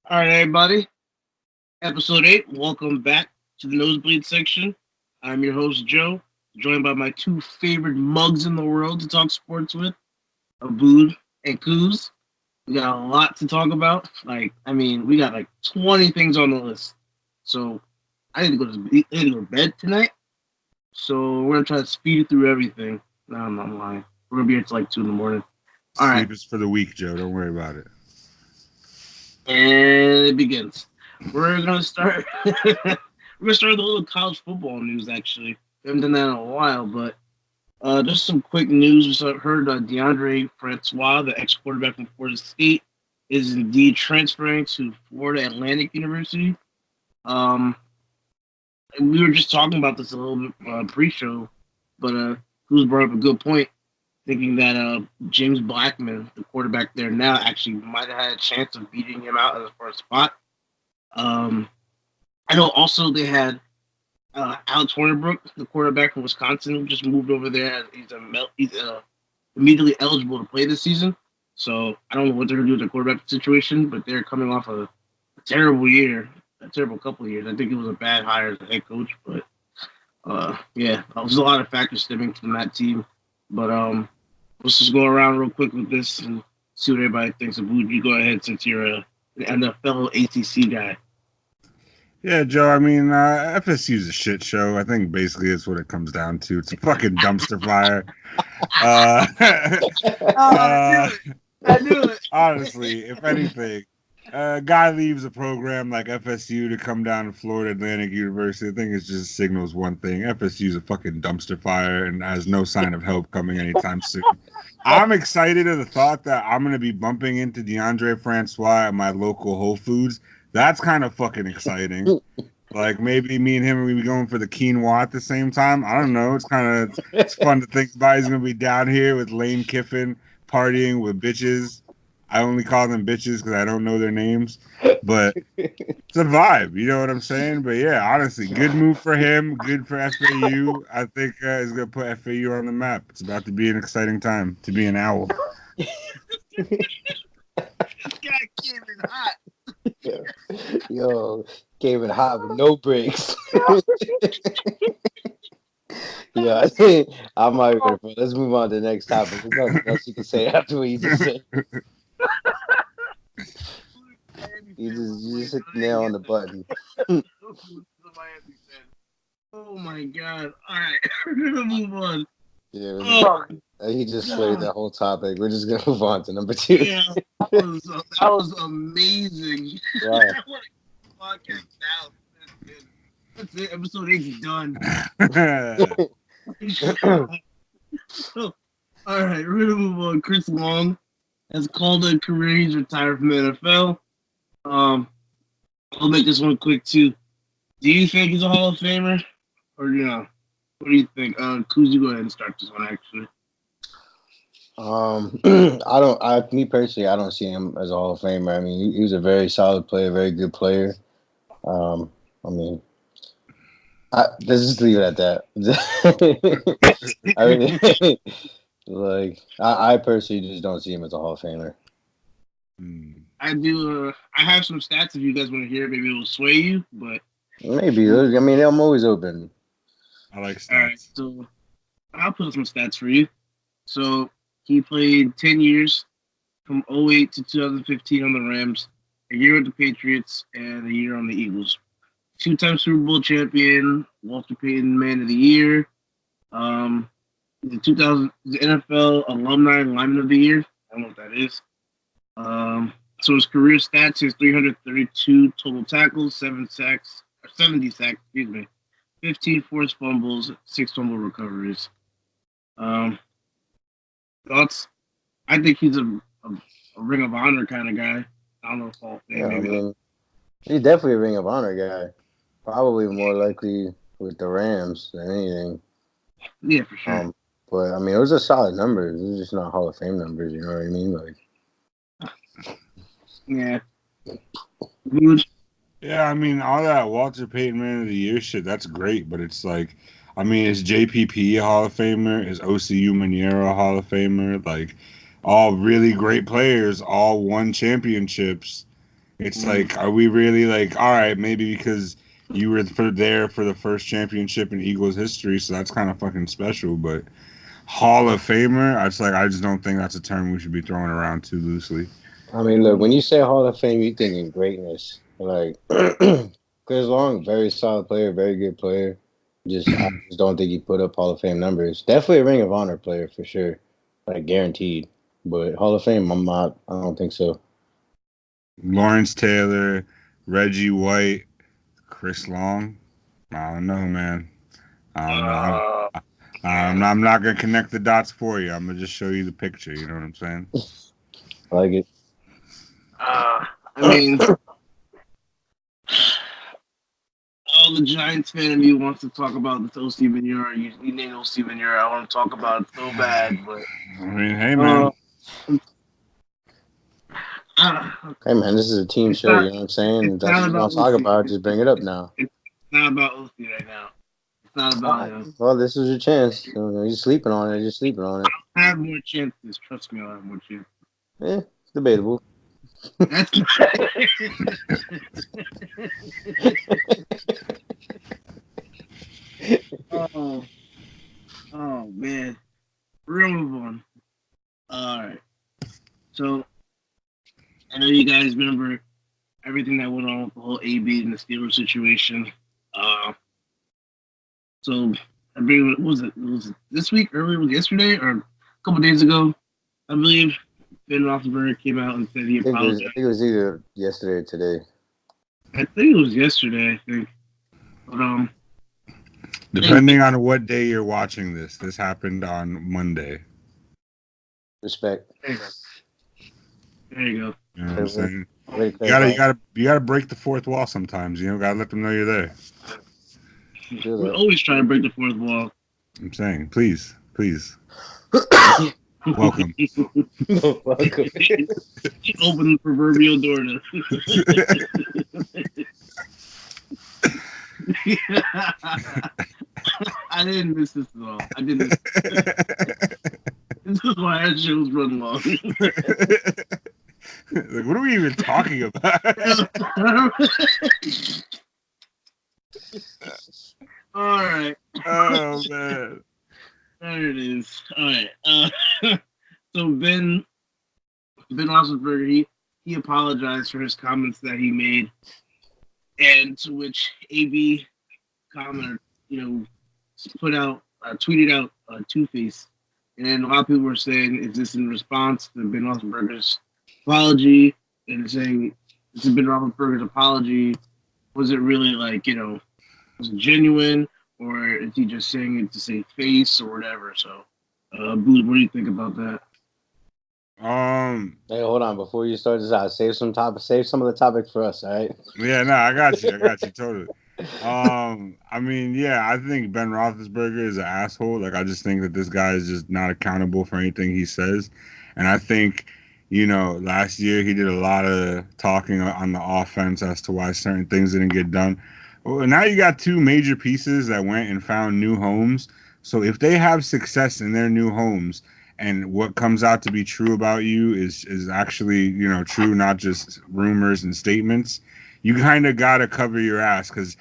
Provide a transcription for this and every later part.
All right, everybody. Episode 8. Welcome back to the Nosebleed Section. I'm your host, Joe, joined by my two favorite mugs in the world to talk sports with, Abood and Kuz. We got a lot to talk about. We got like 20 things on the list. So I need to go to bed tonight. So we're gonna try to speed it through everything. No, I'm not lying. We're gonna be here till like 2 in the morning. All right, Sleep is for the weak, Joe. Don't worry about it. and it begins. We're gonna start. We're gonna start with a little college football news. Actually, we haven't done that in a while, but just some quick news. We heard DeAndre Francois, the ex-quarterback from Florida State, is indeed transferring to Florida Atlantic University. Um, and we were just talking about this a little bit pre-show, but Cruz brought up a good point, thinking that James Blackman, the quarterback there now, actually might have had a chance of beating him out as for a spot. Um, I know also they had Alex Hornibrook, the quarterback from Wisconsin, just moved over there. He's immediately eligible to play this season. So I don't know what they're going to do with the quarterback situation, but they're coming off a terrible year, a terrible couple of years. I think it was a bad hire as a head coach, but yeah, there's a lot of factors stemming from that team. But let's just go around real quick with this and see what everybody thinks. Would you go ahead since you're a fellow ACC guy? Yeah, Joe. I mean, FSU's a shit show. I think basically that's what it comes down to. It's a fucking dumpster fire. Uh, uh, I knew it. honestly, if anything, a guy leaves a program like FSU to come down to Florida Atlantic University. I think it just signals one thing: FSU's a fucking dumpster fire and has no sign of help coming anytime soon. I'm excited at the thought that I'm going to be bumping into DeAndre Francois at my local Whole Foods. That's kind of fucking exciting. Like maybe me and him are gonna be going for the quinoa at the same time. I don't know. It's fun to think about. He's gonna be down here with Lane Kiffin partying with bitches. I only call them bitches because I don't know their names, but it's a vibe. You know what I'm saying? But yeah, honestly, good move for him. Good for FAU. I think he's gonna put FAU on the map. It's about to be an exciting time to be an owl. This guy came in hot. Yo, came in hot with no breaks. Yeah, I think I'm not gonna. Let's move on to the next topic. There's nothing else you can say after what you just said. You just hit the nail on the button. Oh my god! All right, we're gonna move on. Yeah, Oh, he just slayed that whole topic. We're just gonna move on to number two. yeah, that was amazing. Wow. I want to podcast now. That's it. Episode 8's done. So, all right, we're gonna move on. Chris Long has called it a career. He's retired from the NFL. I'll make this one quick too. Do you think he's a Hall of Famer, or no? What do you think? Kuz, you go ahead and start this one. Actually, I don't. Me personally, I don't see him as a Hall of Famer. I mean, he was a very solid player, very good player. I mean, let's just leave it at that. I mean, like, I personally just don't see him as a Hall of Famer. I do. I have some stats if you guys want to hear. Maybe it will sway you, but Maybe. I mean, I'm always open. I like all right. stats. So I'll put some stats for you. So he played 10 years from '08 to 2015 on the Rams, a year with the Patriots, and a year on the Eagles. Two-time Super Bowl champion, Walter Payton Man of the Year, the NFL Alumni Lineman of the Year. I don't know what that is. So his career stats is 332 total tackles, 70 sacks, 15 forced fumbles, 6 fumble recoveries. Thoughts? I think he's a Ring of Honor kind of guy. I don't know if Hall of Fame. Yeah, I Maybe mean, he's definitely a Ring of Honor guy. Probably more likely with the Rams than anything. yeah, for sure. But I mean, it was a solid numbers. It was just not Hall of Fame numbers. You know what I mean? Like, Yeah. Good. Yeah, I mean, all that Walter Payton Man of the Year shit, that's great, but it's like, I mean, is JPP a Hall of Famer? Is OCU Maniero a Hall of Famer? Like, all really great players, all won championships. It's like, are we really like, all right, maybe because you were there for the first championship in Eagles history, so that's kind of fucking special. But Hall of Famer, it's like I just don't think that's a term we should be throwing around too loosely. I mean, look, when you say Hall of Fame, you thinking greatness. Like Chris Long, very solid player, very good player. I just don't think he put up Hall of Fame numbers. Definitely a Ring of Honor player for sure, like guaranteed. But Hall of Fame, I'm not. I don't think so. Lawrence Taylor, Reggie White, Chris Long. I don't know, man. I don't know. Uh, I'm not gonna connect the dots for you. I'm gonna just show you the picture. You know what I'm saying? I like it. I mean, all the Giants fan of me wants to talk about this OC Venura. You named OC Venura. I want to talk about it so bad, but I mean, hey, man. Hey man, this is a team it's show. You not. know what I'm saying? It's If that's not what you about want to talk OC. about, just bring it up now. It's not about OC right now. It's not about him. Well, this is your chance. You're sleeping on it. You're sleeping on it. I have more chances. Trust me, I'll have more chances. It's debatable. That's oh, oh man. Real move on. All right. So I know you guys remember everything that went on with the whole AB and the Steelers situation. So I believe was it this week, earlier, was it yesterday or a couple days ago? I believe Ben Roethlisberger came out and said he apologized. I think it was either yesterday or today. I think it was yesterday. I think, but Depending on what day you're watching this happened on Monday. Respect. There you go. You know what I'm saying? You You gotta break the fourth wall sometimes. You know, gotta let them know you're there. We always try to break the fourth wall. I'm saying, please. Welcome. Welcome. Open the proverbial door I didn't miss this at all. I didn't. This is why our shows run long. Like, what are we even talking about? All right. Oh man. There it is. All right. So Ben Roethlisberger, he apologized for his comments that he made, and to which AB commented, tweeted out Two-Face, and a lot of people were saying, "Is this in response to Ben Roethlisberger's apology?" And saying, "This has been Roethlisberger's apology. Was it really was it genuine, or is he just saying it to save face or whatever?" So, Booth, what do you think about that? Hey, hold on. Before you start this out, save some of the topics for us, all right? Yeah, no, I got you totally. I mean, yeah, I think Ben Roethlisberger is an asshole. Like, I just think that this guy is just not accountable for anything he says, and I think, last year he did a lot of talking on the offense as to why certain things didn't get done. Well, now you got two major pieces that went and found new homes. So if they have success in their new homes, and what comes out to be true about you is actually true, not just rumors and statements, you kind of got to cover your ass, because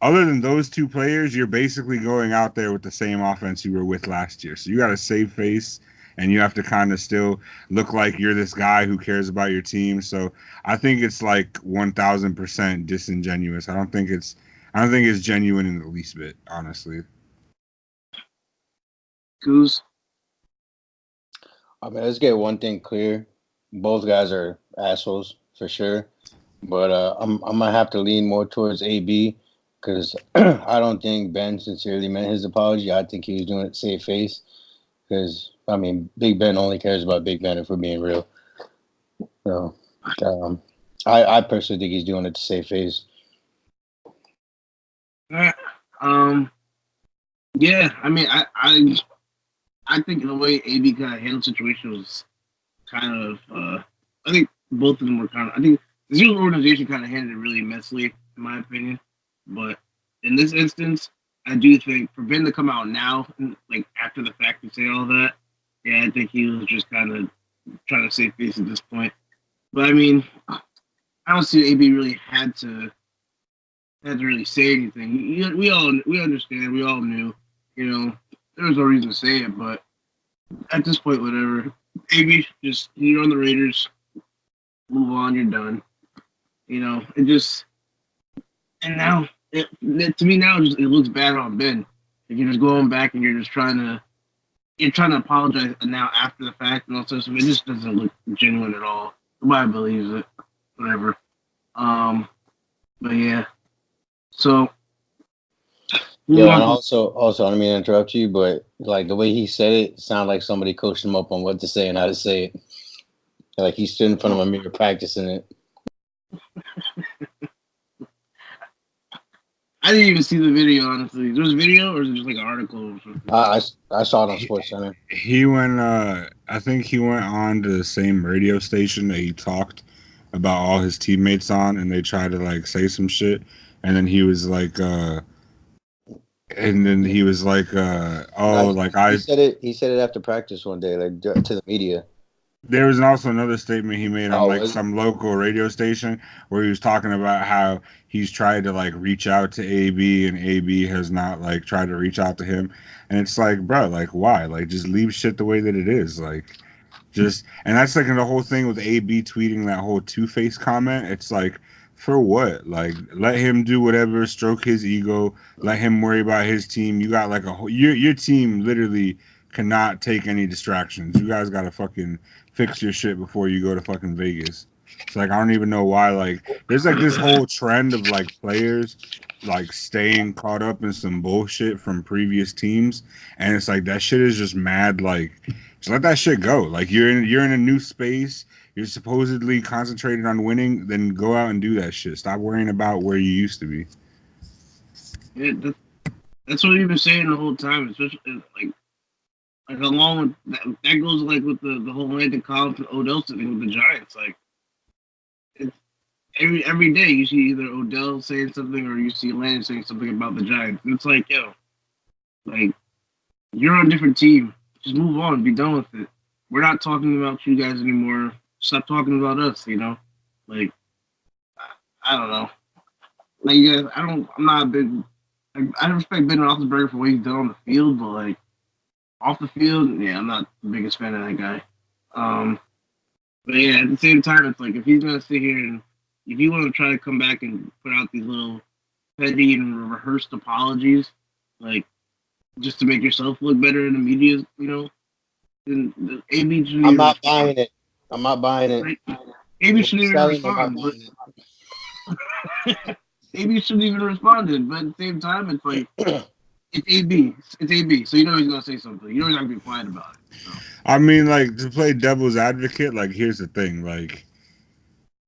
other than those two players, you're basically going out there with the same offense you were with last year. So you got to save face, and you have to kind of still look like you're this guy who cares about your team. So I think it's like 1,000% disingenuous. I don't think it's genuine in the least bit, honestly. Goose. I mean, let's get one thing clear. Both guys are assholes for sure, but I'm gonna have to lean more towards AB, because I don't think Ben sincerely meant his apology. I think he was doing it to save face, because I mean, Big Ben only cares about Big Ben, if we're being real. So, I personally think he's doing it to save face. Yeah, I mean, I think in a way AB kind of handled the situation was kind of. I think both of them were kind of. I think the Steelers organization kind of handled it really messily, in my opinion. But in this instance, I do think for Ben to come out now, like after the fact, and say all that, I think he was just kind of trying to save face at this point. But I mean, I don't see AB really had to really say anything. We understand. We all knew. You know, there was no reason to say it, but at this point, whatever. AB just you're on the Raiders. Move on. You're done. You know, it just and now to me now it looks bad on Ben. Like you're just going back and you're trying to apologize now after the fact and all sorts of it just doesn't look genuine at all. Nobody believes it. Whatever. But yeah. So Yeah, and also, I don't mean to interrupt you, but like the way he said it sounded like somebody coached him up on what to say and how to say it. Like he stood in front of a mirror practicing it. I didn't even see the video, honestly. There was a video, or is it just like an article or something? I saw it on Sports Center. He went. I think he went on to the same radio station that he talked about all his teammates on, and they tried to like say some shit, and then he was like, He said it. He said it after practice one day, like to the media. There was also another statement he made on like was some local radio station where he was talking about how he's tried to like reach out to AB and AB has not like tried to reach out to him. And it's like, bro, like why? Like just leave shit the way that it is. Like just and that's like the whole thing with AB tweeting that whole two-face comment. It's like for what? Like let him do whatever, stroke his ego, let him worry about his team. You got like a whole your team literally cannot take any distractions. You guys got to fucking fix your shit before you go to fucking Vegas. It's like I don't even know why. Like there's like this whole trend of like players like staying caught up in some bullshit from previous teams, and it's like that shit is just mad. Like just let that shit go. Like you're in a new space. You're supposedly concentrated on winning. Then go out and do that shit. Stop worrying about where you used to be. Yeah, that's what we've been saying the whole time. Especially like along with that goes like with the whole Landon Collins and Odell thing with the Giants. Like it's every day you see either Odell saying something or you see Landon saying something about the Giants. And it's like, yo, like you're on a different team. Just move on, be done with it. We're not talking about you guys anymore. Stop talking about us, you know? Like I don't know. Like yeah, I'm not a big I respect Ben Roethlisberger for what he's done on the field, but like off the field, yeah, I'm not the biggest fan of that guy. But yeah, at the same time, it's like if he's gonna sit here and if you want to try to come back and put out these little petty and rehearsed apologies, like just to make yourself look better in the media, you know, then the AB shouldn't I'm even not respond. buying it. I'm not buying it. Right? AB shouldn't even respond, but AB shouldn't even respond. But at the same time, it's like it's AB. It's AB. So you know he's gonna say something. You know he's not gonna be quiet about it. So. I mean, like to play devil's advocate. Like here's the thing. Like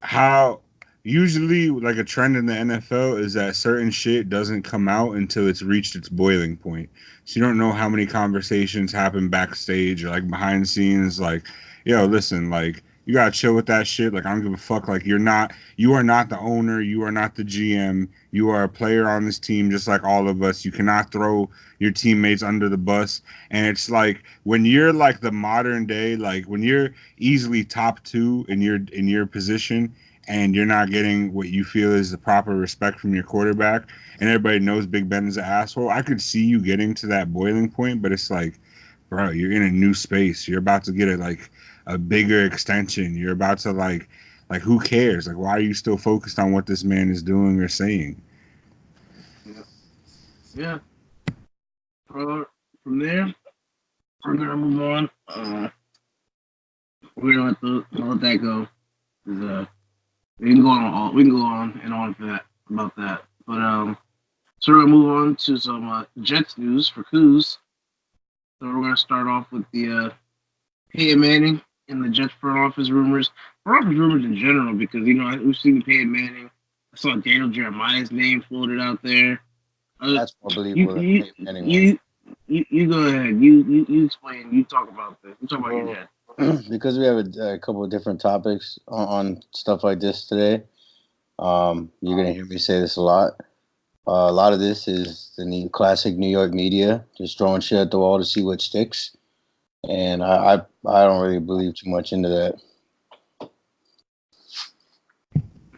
how usually like a trend in the NFL is that certain shit doesn't come out until it's reached its boiling point. So you don't know how many conversations happen backstage or like behind the scenes. Like, yo, listen, like you gotta chill with that shit. Like I don't give a fuck. Like you are not the owner. You are not the GM. You are a player on this team, just like all of us. You cannot throw your teammates under the bus. And it's like when you're like the modern day, like when you're easily top two in your position and you're not getting what you feel is the proper respect from your quarterback and everybody knows Big Ben is an asshole, I could see you getting to that boiling point, but it's like, bro, you're in a new space. You're about to get a bigger extension. You're about to like who cares? Like why are you still focused on what this man is doing or saying? Yeah. From there, we're gonna move on. We're gonna let that go. We can go on and on for that about that. But so we're gonna move on to some Jets news for Coos. So we're gonna start off with the Peyton Manning and the Jets front office rumors. Front office rumors in general, because you know we've seen Peyton Manning. I saw Daniel Jeremiah's name floated out there. That's more believable than Peyton Manning. You go ahead. You explain. You talk about this. You talk about your Jets. Because we have a couple of different topics on stuff like this today. You're gonna hear me say this a lot. A lot of this is the classic New York media just throwing shit at the wall to see what sticks, and I don't really believe too much into that.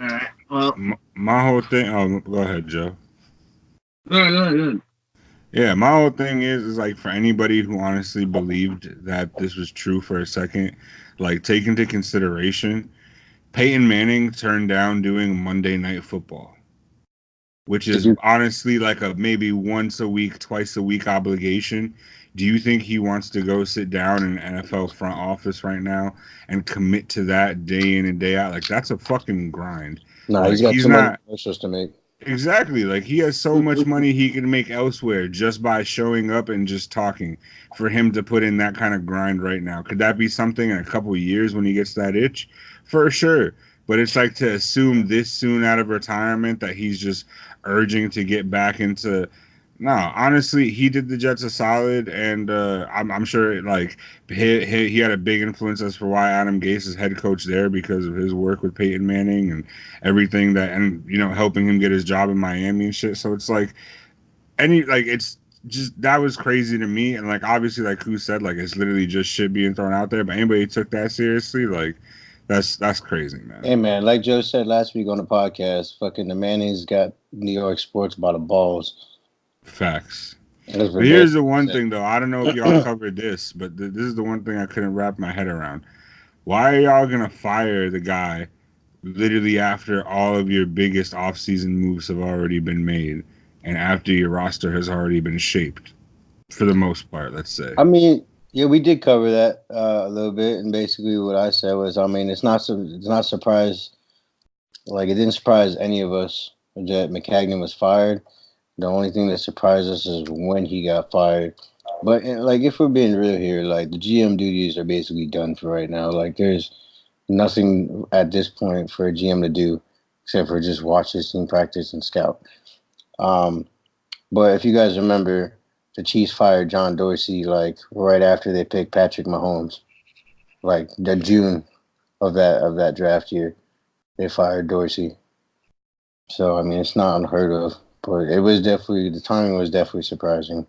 All Well, My whole thing. Oh, go ahead, Joe. good. Yeah, my whole thing is like for anybody who honestly believed that this was true for a second, like take into consideration Peyton Manning turned down doing Monday Night Football, which Did is you? honestly like a maybe once a week, twice a week obligation. Do you think he wants to go sit down in NFL front office right now and commit to that day in and day out? Like that's a fucking grind. Nah, he's Like got he's too many not commercials to make. exactly like he has so much money he can make elsewhere just by showing up and just talking. For him to put in that kind of grind right now, could that be something in a couple of years when he gets that itch? For sure. But it's like to assume this soon out of retirement that he's just urging to get back into. No, honestly, he did the Jets a solid, and I'm sure like he had a big influence as for why Adam Gase is head coach there because of his work with Peyton Manning and everything that, and helping him get his job in Miami and shit. So it's like it's just that was crazy to me, and like obviously like who said like it's literally just shit being thrown out there, but anybody who took that seriously, like that's crazy, man. Hey man, like Joe said last week on the podcast, fucking the Manning's got New York sports by the balls. Facts. That's But what here's Dave the one said. thing though, I don't know if y'all covered this, but this is the one thing I couldn't wrap my head around. Why are y'all gonna fire the guy literally after all of your biggest offseason moves have already been made and after your roster has already been shaped for the most part, let's say? I mean, yeah, we did cover that a little bit, and basically what I said was, I mean, it's not surprise, like it didn't surprise any of us that McCagnon was fired. The only thing that surprised us is when he got fired. But like, if we're being real here, like the GM duties are basically done for right now. Like, there's nothing at this point for a GM to do except for just watch his team practice and scout. Um, but if you guys remember, the Chiefs fired John Dorsey like right after they picked Patrick Mahomes, like the June of that draft year. They fired Dorsey. So I mean, it's not unheard of, but it was definitely the timing was definitely surprising.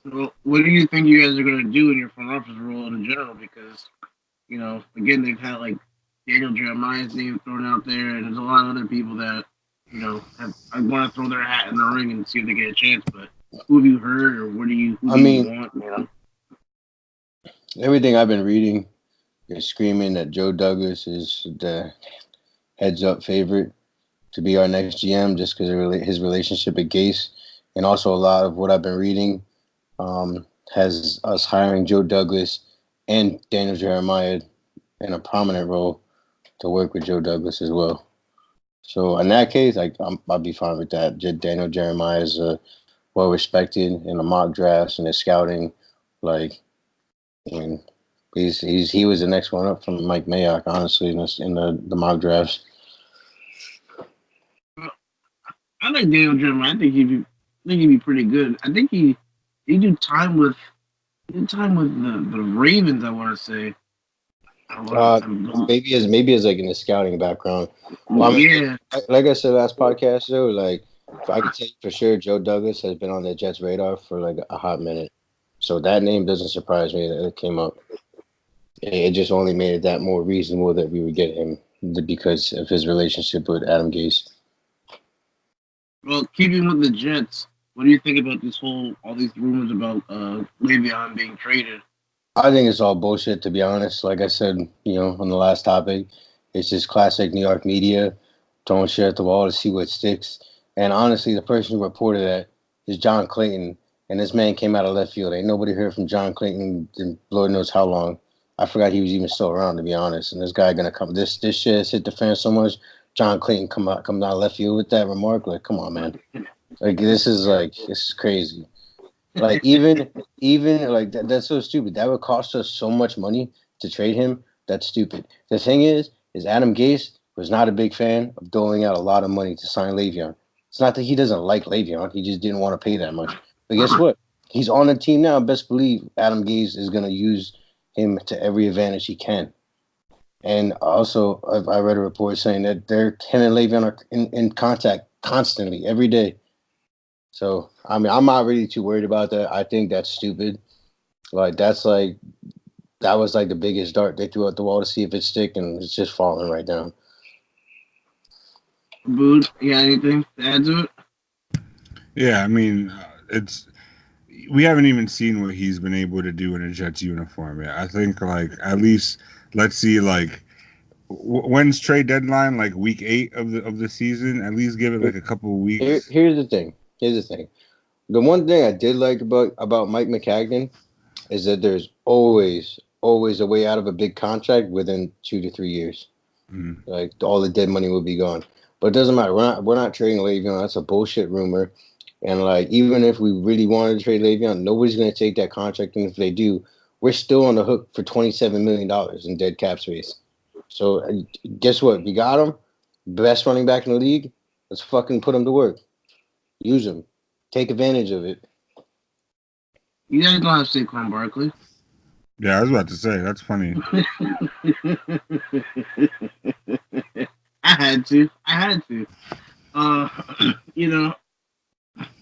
Well, what do you think you guys are going to do in your front office role in general? Because, again, they've had like Daniel Jeremiah's name thrown out there, and there's a lot of other people that, I want to throw their hat in the ring and see if they get a chance. But who have you heard, or who I do you mean, want? everything I've been reading is screaming that Joe Douglas is the heads up favorite to be our next GM just because of his relationship with Gase, and also a lot of what I've been reading has us hiring Joe Douglas and Daniel Jeremiah in a prominent role to work with Joe Douglas as well. So in that case, I'd be fine with that. Daniel Jeremiah is well respected in the mock drafts and the scouting. Like, I mean, he was the next one up from Mike Mayock, honestly, in the mock drafts. Well, I like Daniel Jeremiah. I think he'd be pretty good. I think he did time with the Ravens. I want to say. I want Uh, to. maybe as like in the scouting background. Well, I mean, Yeah. like I said last podcast, though, like I can tell you for sure, Joe Douglas has been on the Jets' radar for like a hot minute. So that name doesn't surprise me that it came up. It just only made it that more reasonable that we would get him because of his relationship with Adam Gase. Well, keeping with the Jets, what do you think about all these rumors about Le'Veon being traded? I think it's all bullshit, to be honest. Like I said, on the last topic, it's just classic New York media throwing shit at the wall to see what sticks. And honestly, the person who reported that is John Clayton, and this man came out of left field. Ain't nobody heard from John Clayton in Lord knows how long. I forgot he was even still around, to be honest. And this guy gonna come. This shit has hit the fan so much. John Clayton come out of left field with that remark. Like, come on, man. Like this is crazy. Like even like that's so stupid. That would cost us so much money to trade him. That's stupid. The thing is Adam Gase was not a big fan of doling out a lot of money to sign Le'Veon. It's not that he doesn't like Le'Veon. He just didn't want to pay that much. But guess what? He's on the team now. Best believe Adam Gase is going to use him to every advantage he can. And also, I read a report saying that him and Le'Veon are in contact constantly every day. So I mean, I'm not really too worried about that. I think that's stupid. Like that was like the biggest dart they threw at the wall to see if it stick, and it's just falling right down. Booed, you got anything to add to it? Yeah, I mean, it's we haven't even seen what he's been able to do in a Jets uniform yet. I think like at least let's see like when's trade deadline, like week 8 of the season. At least give it like a couple of weeks. Here's the thing. Here's the thing. The one thing I did like about Mike McCagnon is that there's always a way out of a big contract within 2 to 3 years. Mm. Like all the dead money will be gone. But it doesn't matter. We're not trading Le'Veon. That's a bullshit rumor. And like even if we really wanted to trade Le'Veon, nobody's gonna take that contract. And if they do, we're still on the hook for $27 million in dead cap space. So guess what? We got him. Best running back in the league. Let's fucking put him to work. Use him. Take advantage of it. You guys don't have Saquon Barkley. Yeah, I was about to say that's funny. I had to. You know,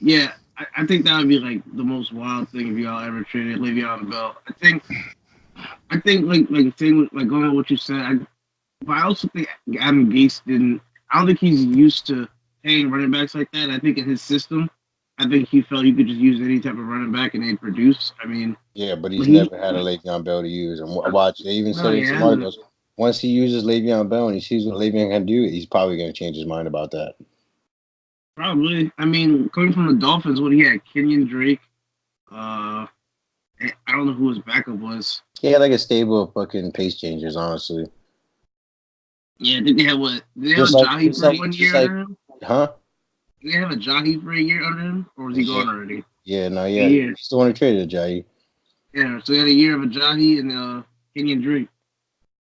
yeah, I think that would be like the most wild thing if y'all ever traded Le'Veon Bell. I think like thing like going with what you said. But I also think Adam Gase didn't. I don't think he's used to paying running backs like that. I think in his system, I think he felt you could just use any type of running back and they'd produce. I mean, Yeah, but he's never had a Le'Veon Bell to use. And watch, they even said in some articles, once he uses Le'Veon Bell and he sees what Le'Veon can do, he's probably going to change his mind about that. Probably. I mean, coming from the Dolphins, what he had, Kenyon Drake. I don't know who his backup was. He had like a stable of fucking pace changers, honestly. Yeah, did they have what? Did they have Jahi for 1 year under him? Huh? Did they have a Jahi for a year under him? Or was he gone already? Yeah, no, yeah. He's the one who traded Jahi. Yeah, so he had a year of a Jahi and Kenyon Drake.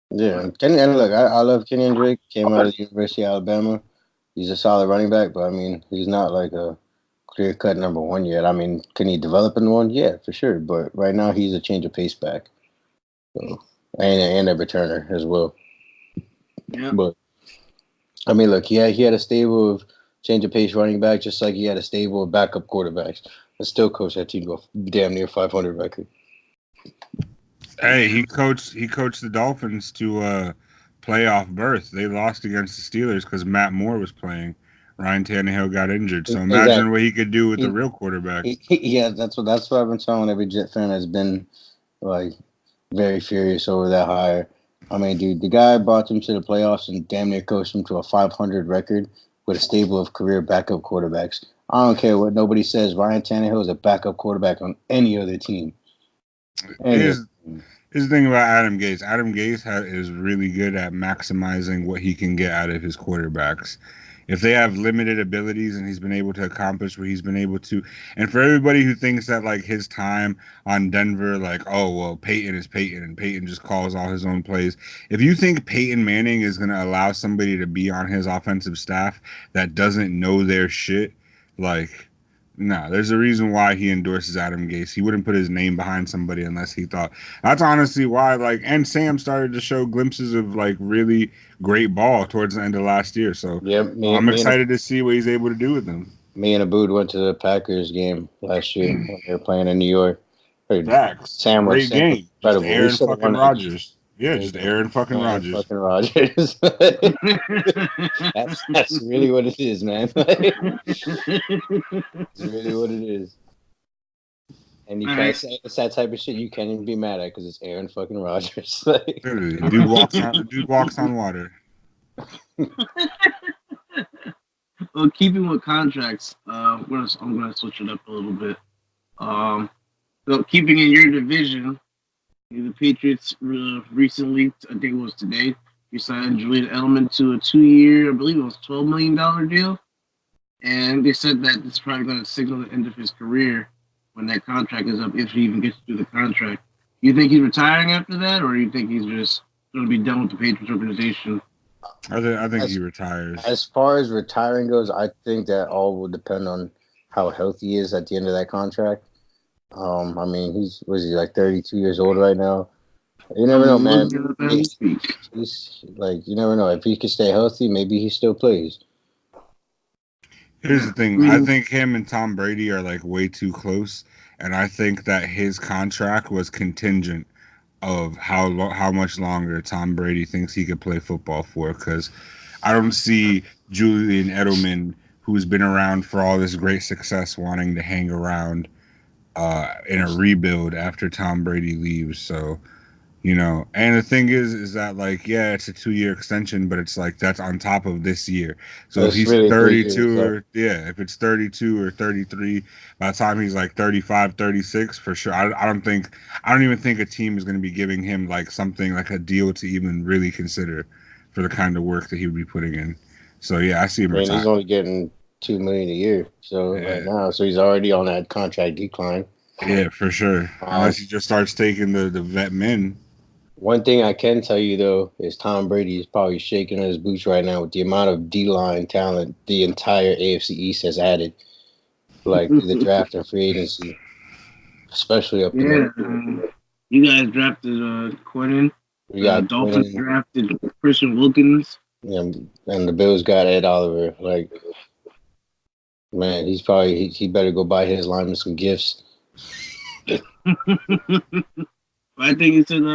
Yeah, and look, I love Kenyon Drake. Came out of the University of Alabama. He's a solid running back, but I mean, he's not like a clear-cut number 1 yet. I mean, can he develop in one? Yeah, for sure. But right now, he's a change of pace back. So, and a returner as well. Yeah. But I mean, look, he had a stable of change of pace running back, just like he had a stable of backup quarterbacks. And still coached that team to a damn near 500 record. Hey, he coached the Dolphins to playoff berth. They lost against the Steelers because Matt Moore was playing. Ryan Tannehill got injured. So imagine what he could do with the real quarterback. Yeah, that's what I've been telling every Jet fan has been like very furious over that hire. I mean, dude, the guy brought them to the playoffs and damn near coached them to a 500 record with a stable of career backup quarterbacks. I don't care what nobody says. Ryan Tannehill is a backup quarterback on any other team. Here's the thing about Adam Gase. Adam Gase is really good at maximizing what he can get out of his quarterbacks. If they have limited abilities and he's been able to accomplish what he's been able to, and for everybody who thinks that like his time on Denver, like, oh, well, Peyton is Peyton and Peyton just calls all his own plays. If you think Peyton Manning is going to allow somebody to be on his offensive staff that doesn't know their shit, like, nah, there's a reason why he endorses Adam Gase. He wouldn't put his name behind somebody unless he thought. That's honestly why, like, and Sam started to show glimpses of, like, really great ball towards the end of last year. So yeah, I'm excited to see what he's able to do with them. Me and Abood went to the Packers game last year when they were playing in New York. Facts. Sam was game. incredible. Just Aaron fucking Rodgers. Yeah, just Aaron fucking Rodgers. Fucking Rodgers. that's really what it is, man. It's really what it is. And you can't say it's that type of shit you can't even be mad at because it's Aaron fucking Rodgers. Dude walks on water. Well, keeping with contracts, I'm gonna switch it up a little bit. So keeping in your division, the Patriots recently, I think it was today, you signed Julian Edelman to a 2-year, I believe it was $12 million deal. And they said that it's probably going to signal the end of his career when that contract is up, if he even gets through the contract. You think he's retiring after that, or you think he's just going to be done with the Patriots organization? I think he retires. As far as retiring goes, I think that all will depend on how healthy he is at the end of that contract. I mean, he's like 32 years old right now. You never know, man. He's like, you never know. If he can stay healthy, maybe he still plays. Here's the thing. I think him and Tom Brady are like way too close, and I think that his contract was contingent of how much longer Tom Brady thinks he could play football for. Because I don't see Julian Edelman, who's been around for all this great success, wanting to hang around in a rebuild after Tom Brady leaves. So, and the thing is that like, yeah, it's a 2-year extension, but it's like that's on top of this year. So if It's he's really 3 years. 32 or if it's 32 or 33, by the time he's like 35, 36, for sure. I don't even think a team is going to be giving him like something like a deal to even really consider for the kind of work that he would be putting in. So yeah, I see him I mean, he's retire. only getting $2 million a year. So right Yeah. now, so he's already on that contract decline. Yeah, for sure. Um, Unless he just starts taking the vet men. One thing I can tell you though is Tom Brady is probably shaking his boots right now with the amount of D line talent the entire AFC East has added, like through the draft and free agency, especially up in Yeah, the. you guys drafted Quinnen. We got Dolphins Quinn, drafted Christian Wilkins. and the Bills got Ed Oliver. Like, man, he's probably he better go buy his lineman some gifts. I think it's in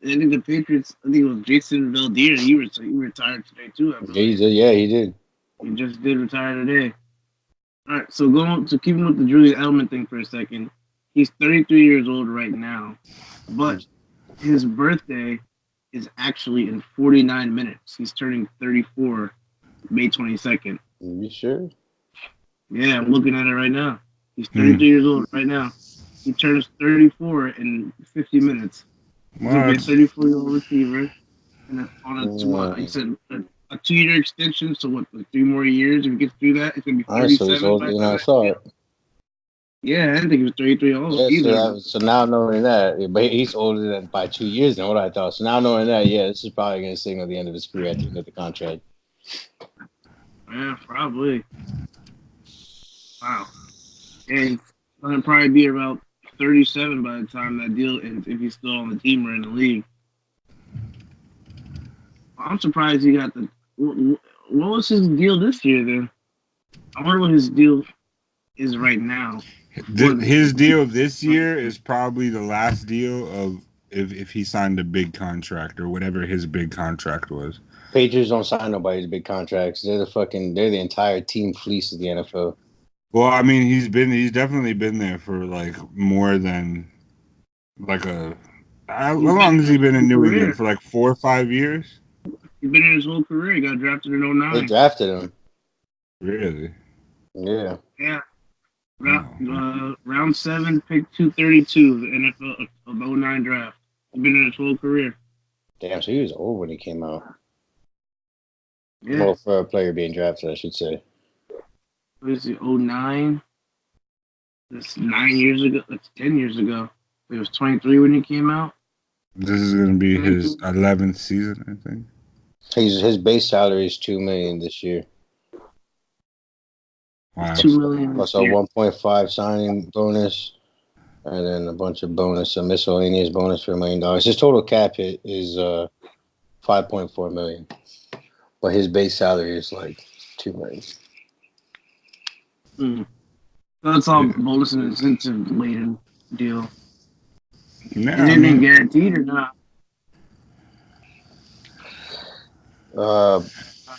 I think the Patriots. I think it was Jason Valdir. He retired today too. I believe Yeah, he did. he just did retire today. All right, so going to keeping with the Julian Edelman thing for a second. He's 33 years old right now, but his birthday is actually in 49 minutes. He's turning 34 May 22nd. You sure? Yeah, I'm looking at it right now. He's 33 years old right now. He turns 34 in 50 minutes. He's going to be a 34-year-old receiver. And on what he said, a 2-year extension. So what, like 3 more years? If he gets through that, it's going to be 37 so he's older by the than I time. thought. Yeah, I didn't think he was 33 Yeah, either. so now knowing that, but he's older than by 2 years than what I thought. So now knowing that, yeah, this is probably going to signal the end of his career at the end of the contract. Yeah, probably. Wow. And he's going to probably be about 37 by the time that deal ends, if he's still on the team or in the league. I'm surprised he got the. What was his deal this year then? I wonder what his deal is right now. His deal this year is probably the last deal of if he signed a big contract or whatever his big contract was. Patriots don't sign nobody's big contracts. They're the entire team fleece of the NFL. Well, I mean, he's definitely been there for like more than like a. How long has he been in New England? For like 4 or 5 years? He's been in his whole career. He got drafted in 09. They drafted him. Really? Yeah. Yeah. Round 7, pick 232 of the NFL of the 09 draft. He's been in his whole career. Damn, so he was old when he came out. Yeah. Well, for a player being drafted, I should say. What is it, 09? That's 9 years ago. That's 10 years ago. He was 23 when he came out. This is going to be his 11th season, I think. His base salary is $2 million this year. Wow. $2 million. Plus a 1.5 signing bonus, and then a bunch of bonus, a miscellaneous bonus for $1 million. His total cap hit is $5.4 million, but his base salary is like $2 million. That's all bonus and incentive laden deal. Yeah, Is anything guaranteed or not?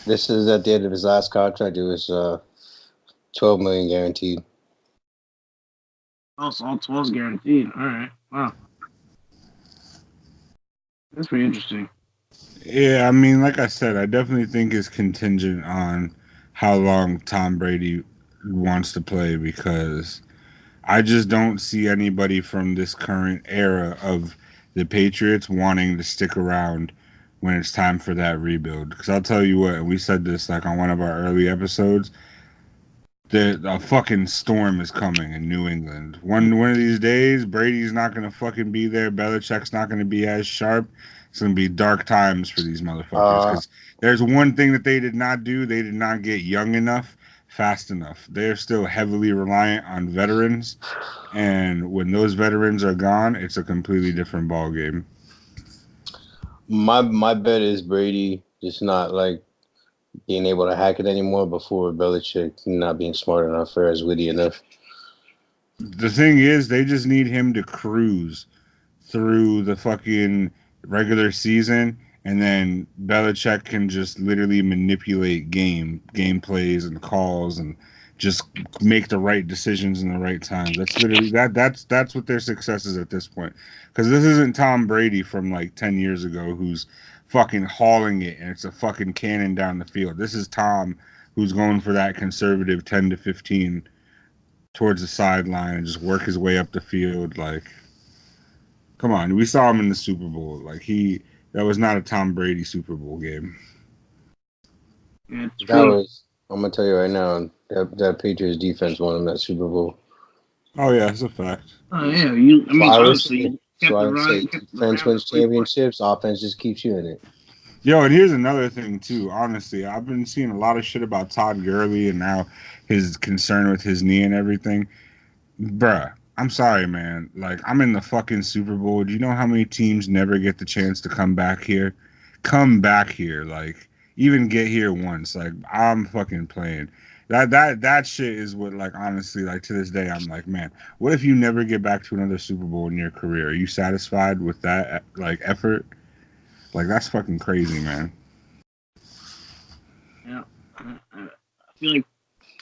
This is at the end of his last contract. It was $12 million guaranteed. Oh, so all 12 is guaranteed. All right. Wow. That's pretty interesting. Yeah, I mean, like I said, I definitely think it's contingent on how long Tom Brady wants to play, because I just don't see anybody from this current era of the Patriots wanting to stick around when it's time for that rebuild. Because I'll tell you what, and we said this like on one of our early episodes, a fucking storm is coming in New England. One of these days, Brady's not gonna fucking be there. Belichick's not gonna be as sharp. It's gonna be dark times for these motherfuckers. Because there's one thing that they did not do: they did not get young enough, fast enough. They're still heavily reliant on veterans, and when those veterans are gone, it's a completely different ball game. My bet is Brady just not like being able to hack it anymore before Belichick not being smart enough or as witty enough. The thing is, they just need him to cruise through the fucking regular season And then Belichick can just literally manipulate game plays and calls and just make the right decisions in the right times. That's literally that's what their success is at this point. Because this isn't Tom Brady from like 10 years ago who's fucking hauling it and it's a fucking cannon down the field. This is Tom who's going for that conservative 10 to 15 towards the sideline and just work his way up the field. Like, come on, we saw him in the Super Bowl. Like that was not a Tom Brady Super Bowl game. Yeah, it's That true. was. I'm gonna tell you right now. That Patriots defense won them that Super Bowl. Oh yeah, it's a fact. Oh yeah, you. I So mean, I would honestly, say. you So kept I the would say kept the defense Rams wins at 3 points. championships. Offense just keeps you in it. Yo, and here's another thing too. Honestly, I've been seeing a lot of shit about Todd Gurley and now his concern with his knee and everything. Bruh, I'm sorry, man. Like, I'm in the fucking Super Bowl. Do you know how many teams never get the chance to come back here? Come back here. Like, even get here once. Like, I'm fucking playing. That shit is what, like, honestly, like, to this day, I'm like, man, what if you never get back to another Super Bowl in your career? Are you satisfied with that, like, effort? Like, that's fucking crazy, man. Yeah, I feel like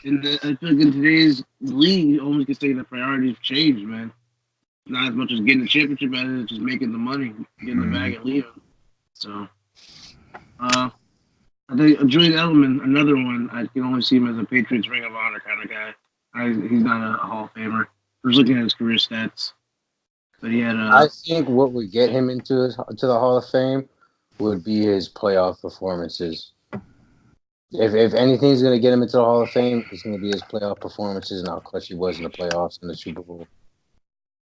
I feel like in today's league, you almost can say the priorities have changed, man. Not as much as getting the championship as it is just making the money, getting the bag, and leaving. So, I think Julian Edelman, another one, I can only see him as a Patriots Ring of Honor kind of guy. He's not a Hall of Famer. I was looking at his career stats, but he had I think what would get him to the Hall of Fame would be his playoff performances. If anything's going to get him into the Hall of Fame, it's going to be his playoff performances and how clutch he was in the playoffs and the Super Bowl.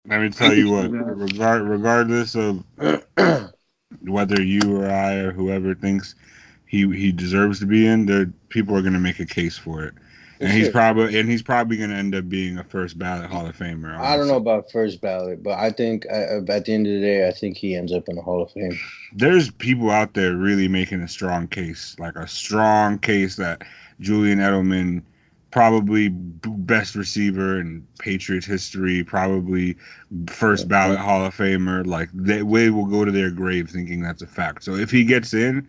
Let me tell you what, regardless of whether you or I or whoever thinks he deserves to be in, there people are going to make a case for it, and he's probably going to end up being a first ballot Hall of Famer. Honestly. I don't know about first ballot, but I think at the end of the day, I think he ends up in the Hall of Fame. There's people out there really making a strong case, like a strong case that Julian Edelman, probably best receiver in Patriots history, probably first ballot Hall of Famer. Like they will go to their grave thinking that's a fact. So if he gets in,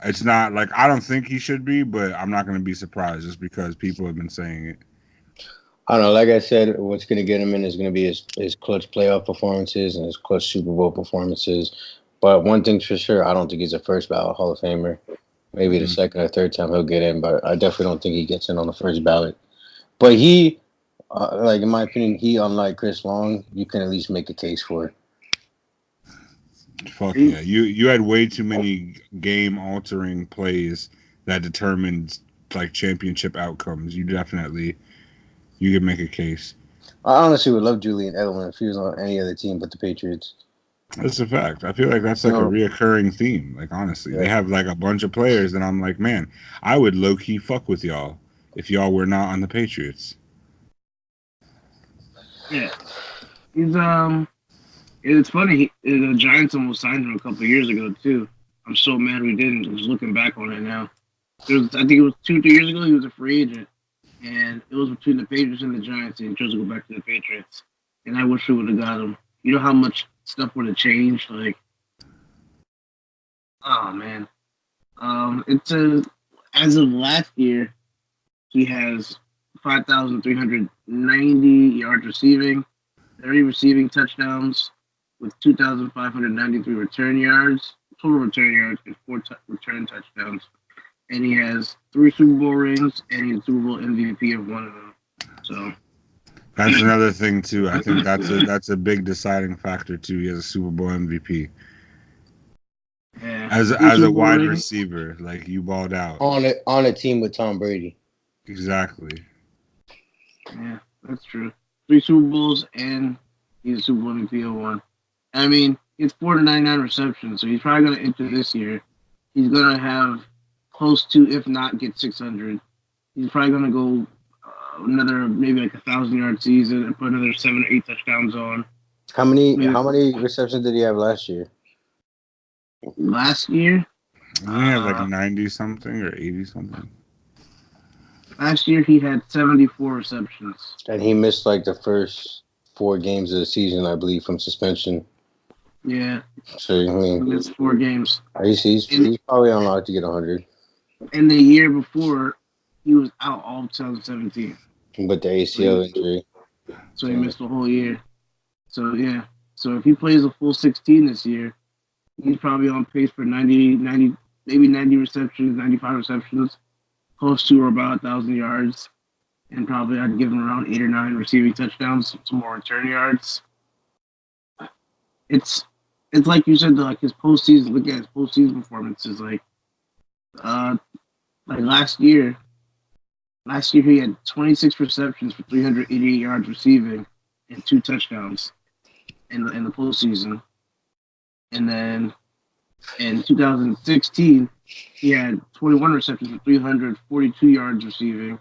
it's not like I don't think he should be, but I'm not going to be surprised just because people have been saying it. I don't know. Like I said, what's going to get him in is going to be his clutch playoff performances and his clutch Super Bowl performances. But one thing's for sure, I don't think he's a first ballot Hall of Famer. Maybe the second or third time he'll get in, but I definitely don't think he gets in on the first ballot. But he, like in my opinion, he, unlike Chris Long, you can at least make a case for it. Fuck yeah. You had way too many game altering plays that determined like championship outcomes. You could make a case. I honestly would love Julian Edelman if he was on any other team but the Patriots. That's a fact. I feel like that's like a reoccurring theme. Like honestly, they have like a bunch of players that I'm like, man, I would low key fuck with y'all if y'all were not on the Patriots. Yeah, he's It's funny. The Giants almost signed him a couple of years ago too. I'm so mad we didn't. Just looking back on it now, I think it was 2-3 years ago. He was a free agent, and it was between the Patriots and the Giants, and he chose to go back to the Patriots. And I wish we would have got him. You know how much stuff would have changed? Like, oh man. As of last year, he has 5,390 yards receiving, 30 receiving touchdowns, with 2,593 return yards, total return yards, and 4 return touchdowns. And he has 3 Super Bowl rings, and he's Super Bowl MVP of one of them. So that's another thing too. I think that's a big deciding factor too. He has a Super Bowl MVP. Yeah. As a wide receiver, like you balled out on a team with Tom Brady. Exactly. Yeah, that's true. 3 Super Bowls, and he's a Super Bowl MVP of one. I mean, it's 499 receptions, so he's probably going to enter this year. He's going to have close to, if not get 600. He's probably going to go another maybe like 1,000-yard season and put another 7 or 8 touchdowns on. How many receptions did he have last year? Last year? He had like 90 something or 80 something. Last year he had 74 receptions. And he missed like the first 4 games of the season, I believe, from suspension. Yeah, So I mean, missed 4 games. he's probably unlocked to get 100 And the year before, he was out all of 2017. with the So he, ACL injury. so he missed the whole year. So yeah. So if he plays a full 16 this year, he's probably on pace for 90, maybe 90 receptions, 95 receptions, close to or about 1,000 yards, and probably I'd give him around 8 or 9 receiving touchdowns, some more return yards. It's it's like you said, like his postseason. Look at his postseason performances. Uh, like last year he had 26 receptions for 388 yards receiving and 2 touchdowns in the postseason. And then in 2016, he had 21 receptions for 342 yards receiving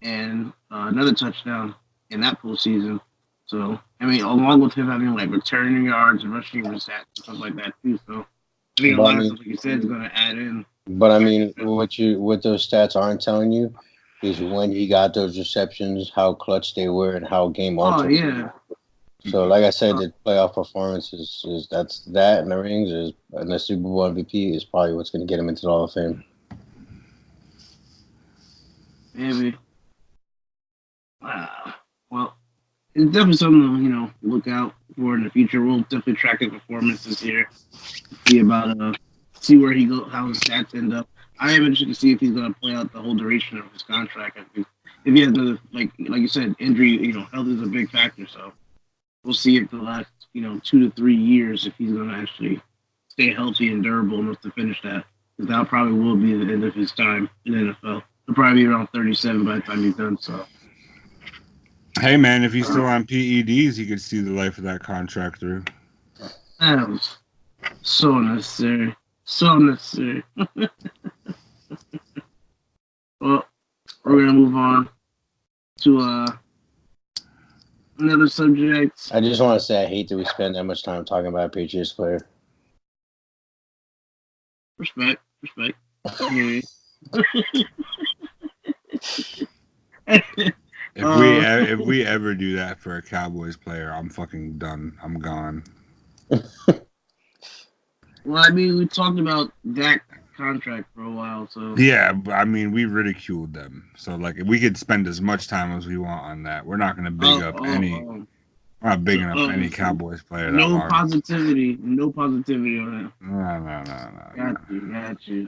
and another touchdown in that postseason. So, I mean, along with him having like returning yards and rushing stats and stuff like that too. So, I think a But I lot of mean, stuff, like you said, is going to add in. but I mean, what those stats aren't telling you is when he got those receptions, how clutch they were, and how game Oh altering. yeah, So, like I said, the playoff performance is that's that, and the rings is and the Super Bowl MVP is probably what's going to get him into the Hall of Fame. maybe. Well, it's definitely something to look out for in the future. We'll definitely track his performance this year. See where he go, how his stats end up. I am interested to see if he's going to play out the whole duration of his contract. If he has another, like you said, injury, health is a big factor. So we'll see if the last 2 to 3 years if he's going to actually stay healthy and durable enough to finish that. Because that probably will be the end of his time in the NFL. He'll probably be around 37 by the time he's done. So. Hey man, if he's still on PEDs, he could see the life of that contract through. That was so necessary. So necessary. Well, we're gonna move on to another subject. I just want to say I hate that we spend that much time talking about a Patriots player. Respect. Yeah. If we ever do that for a Cowboys player, I'm fucking done. I'm gone. Well, I mean, we talked about that contract for a while, so Yeah, but I mean, we ridiculed them. So like, we could spend as much time as we want on that. We're not gonna big up any. We're not bigging up any Cowboys player. No positivity on that. No. Got you.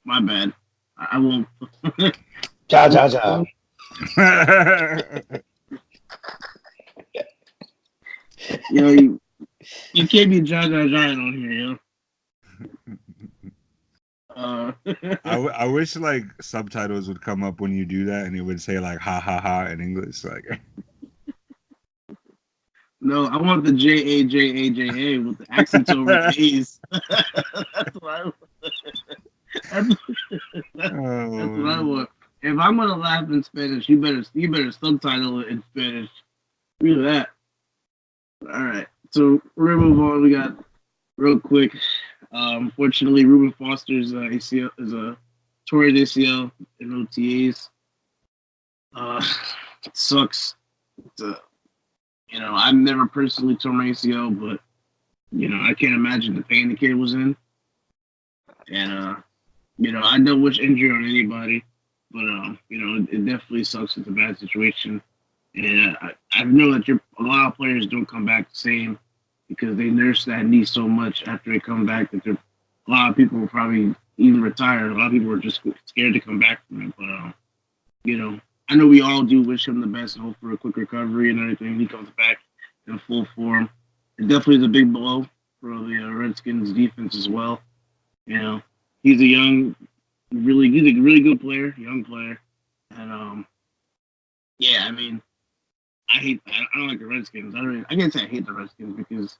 My bad. I won't. Ja. You can't be giant on here, yo. I wish like subtitles would come up when you do that, and it would say like "ha ha ha" in English. Like, no, I want the JAJAJA with the accents over the A's. That's what I want. That's what I want. If I'm gonna laugh in Spanish, you better subtitle it in Spanish. Read that. All right, so we're gonna move on. We got real quick. Unfortunately, Reuben Foster's ACL is a torn ACL in OTAs. It sucks. I've never personally torn my ACL, but I can't imagine the pain the kid was in. And I don't wish injury on anybody, but it definitely sucks. It's a bad situation, and I know that a lot of players don't come back the same because they nurse that knee so much after they come back that a lot of people will probably even retire. A lot of people are just scared to come back from it, but I know we all do wish him the best and hope for a quick recovery and everything. He comes back in full form. It definitely is a big blow for the Redskins defense as well. He's a really good player, young player, and yeah, I mean, I don't like the Redskins. I can't say I hate the Redskins because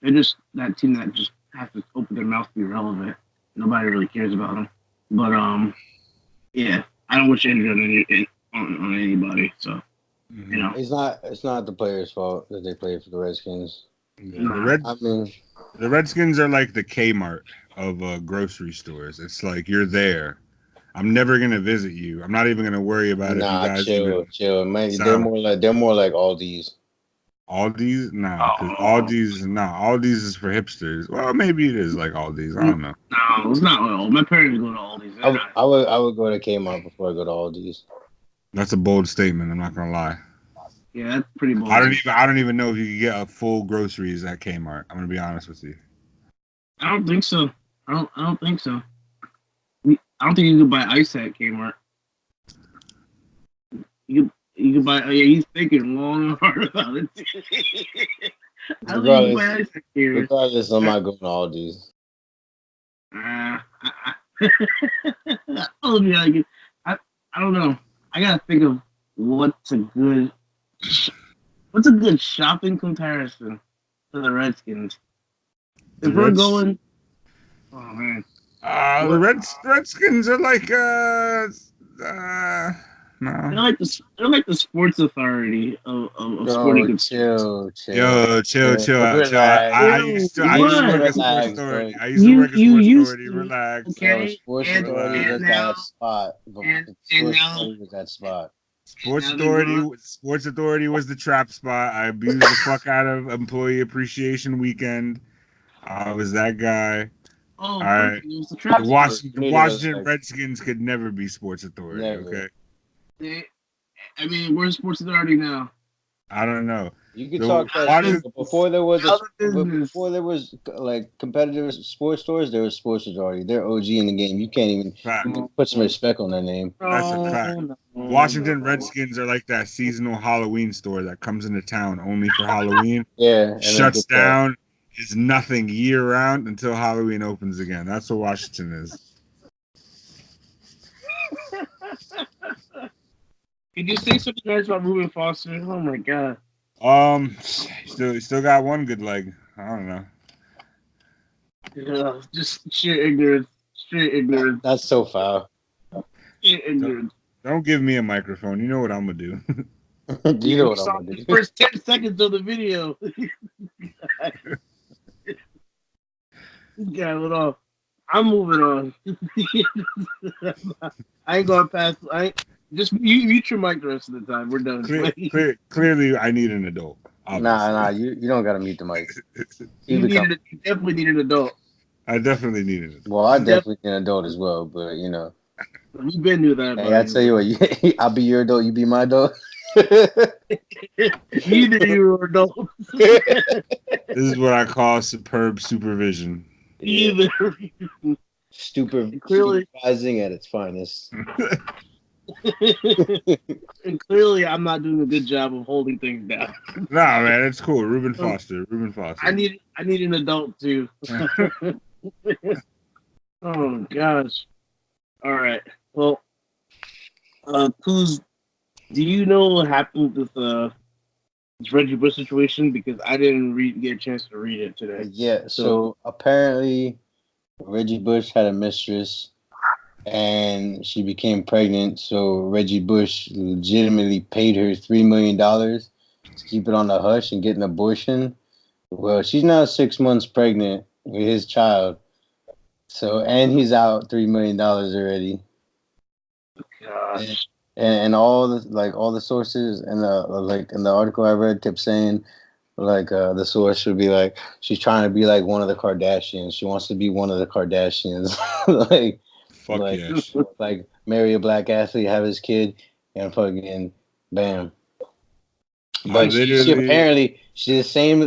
they're just that team that just has to open their mouth to be relevant. Nobody really cares about them, but yeah, I don't wish injury on anybody. So it's not the players' fault that they play for the Redskins. Yeah, the Redskins are like the Kmart of grocery stores. It's like you're there. I'm never gonna visit you. I'm not even gonna worry about if you guys chill. They're more like Aldi's. Aldi's? Nah, because Aldi's is for hipsters. Well, maybe it is like Aldi's. I don't know. No, it's not oil. My parents go to Aldi's. I would go to Kmart before I go to Aldi's. That's a bold statement. I'm not gonna lie. Yeah, that's pretty bold. I don't even know if you could get a full groceries at Kmart. I'm gonna be honest with you. I don't think so. I don't think so. I don't think you can buy ice at Kmart. You can buy. Oh, yeah, he's thinking long and hard about it. I don't think you can buy ice at Kmart. Regardless, I'm not going to Aldi's. I don't know. I gotta think of what's a good shopping comparison to the Redskins. If we're going, oh man, the Redskins are like no. They're like the sports authority of sporting goods. Chill. I used to work at Sports Authority. Relax. Okay. Sports Authority was that spot. Was that spot. Sports Authority was the trap spot. I abused the fuck out of Employee Appreciation Weekend. I was that guy. Oh, all right. The Washington Redskins could never be Sports Authority. Never. Okay. Where's Sports Authority now? I don't know. You could talk that before there was like competitive sports stores. There was Sports Authority. They're OG in the game. You can't even put some respect on their name. That's a fact. Washington Redskins are like that seasonal Halloween store that comes into town only for Halloween. Yeah, shuts down. Is nothing year round until Halloween opens again. That's what Washington is. Could you say something nice about Reuben Foster? Oh my god. Still got one good leg. I don't know. Yeah, just sheer ignorance. That's so foul. Sheer ignorance. Don't give me a microphone. You know what I'm gonna do. You know what I'm gonna do. First 10 seconds of the video. This guy went off. I'm moving on. I ain't going past. Just mute your mic the rest of the time. We're done. Clearly, I need an adult. Obviously. Nah. You don't gotta mute the mic. You definitely need an adult. I definitely need an adult. Well, I definitely need an adult as well. But you know, we've been through that. Hey, I tell you what, I'll be your adult. You be my adult. Either you or adult. This is what I call superb supervision. Either. Supervising at its finest. And clearly, I'm not doing a good job of holding things down. Nah, man, it's cool. Reuben Foster. I need an adult too. Oh gosh. All right. Well, Kuz, do you know what happened with this Reggie Bush situation? Because I didn't get a chance to read it today. Yeah. So apparently, Reggie Bush had a mistress. And she became pregnant, so Reggie Bush legitimately paid her $3 million to keep it on the hush and get an abortion. Well, she's now 6 months pregnant with his child. So, and he's out $3 million already. Gosh. And all the sources in the article I read kept saying the source would be like, she's trying to be like one of the Kardashians. She wants to be one of the Kardashians. Fuck yes. Like marry a black athlete, have his kid, and fucking bam. But she apparently the same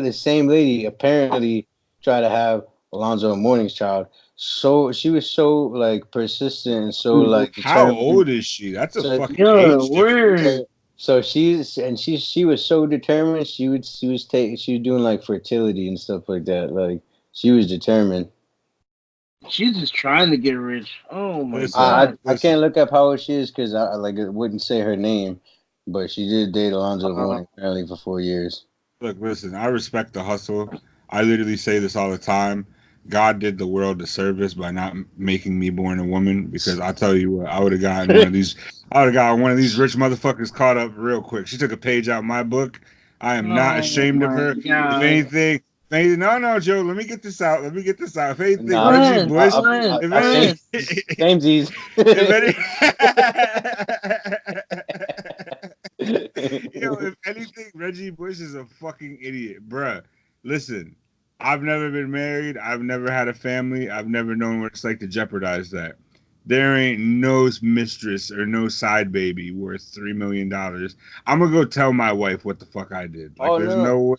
lady apparently tried to have Alonzo Mourning's child. So she was so like persistent and so like how old is she? That's a fucking age word. So she was so determined. She was doing like fertility and stuff like that. Like she was determined. She's just trying to get rich. Oh my god! I can't look up how old she is because it wouldn't say her name, but she did date Alonzo Mourning apparently for 4 years. Look, listen, I respect the hustle. I literally say this all the time. God did the world a service by not making me born a woman, because I tell you what, I would have gotten one of these rich motherfuckers caught up real quick. She took a page out of my book. I am not ashamed of her. God. If anything. No, Joe. Let me get this out. If anything, Reggie Bush. Yo, if anything, Reggie Bush is a fucking idiot, bruh. Listen, I've never been married. I've never had a family. I've never known what it's like to jeopardize that. There ain't no mistress or no side baby worth $3 million. I'm gonna go tell my wife what the fuck I did. Like, Oh there's no, no way.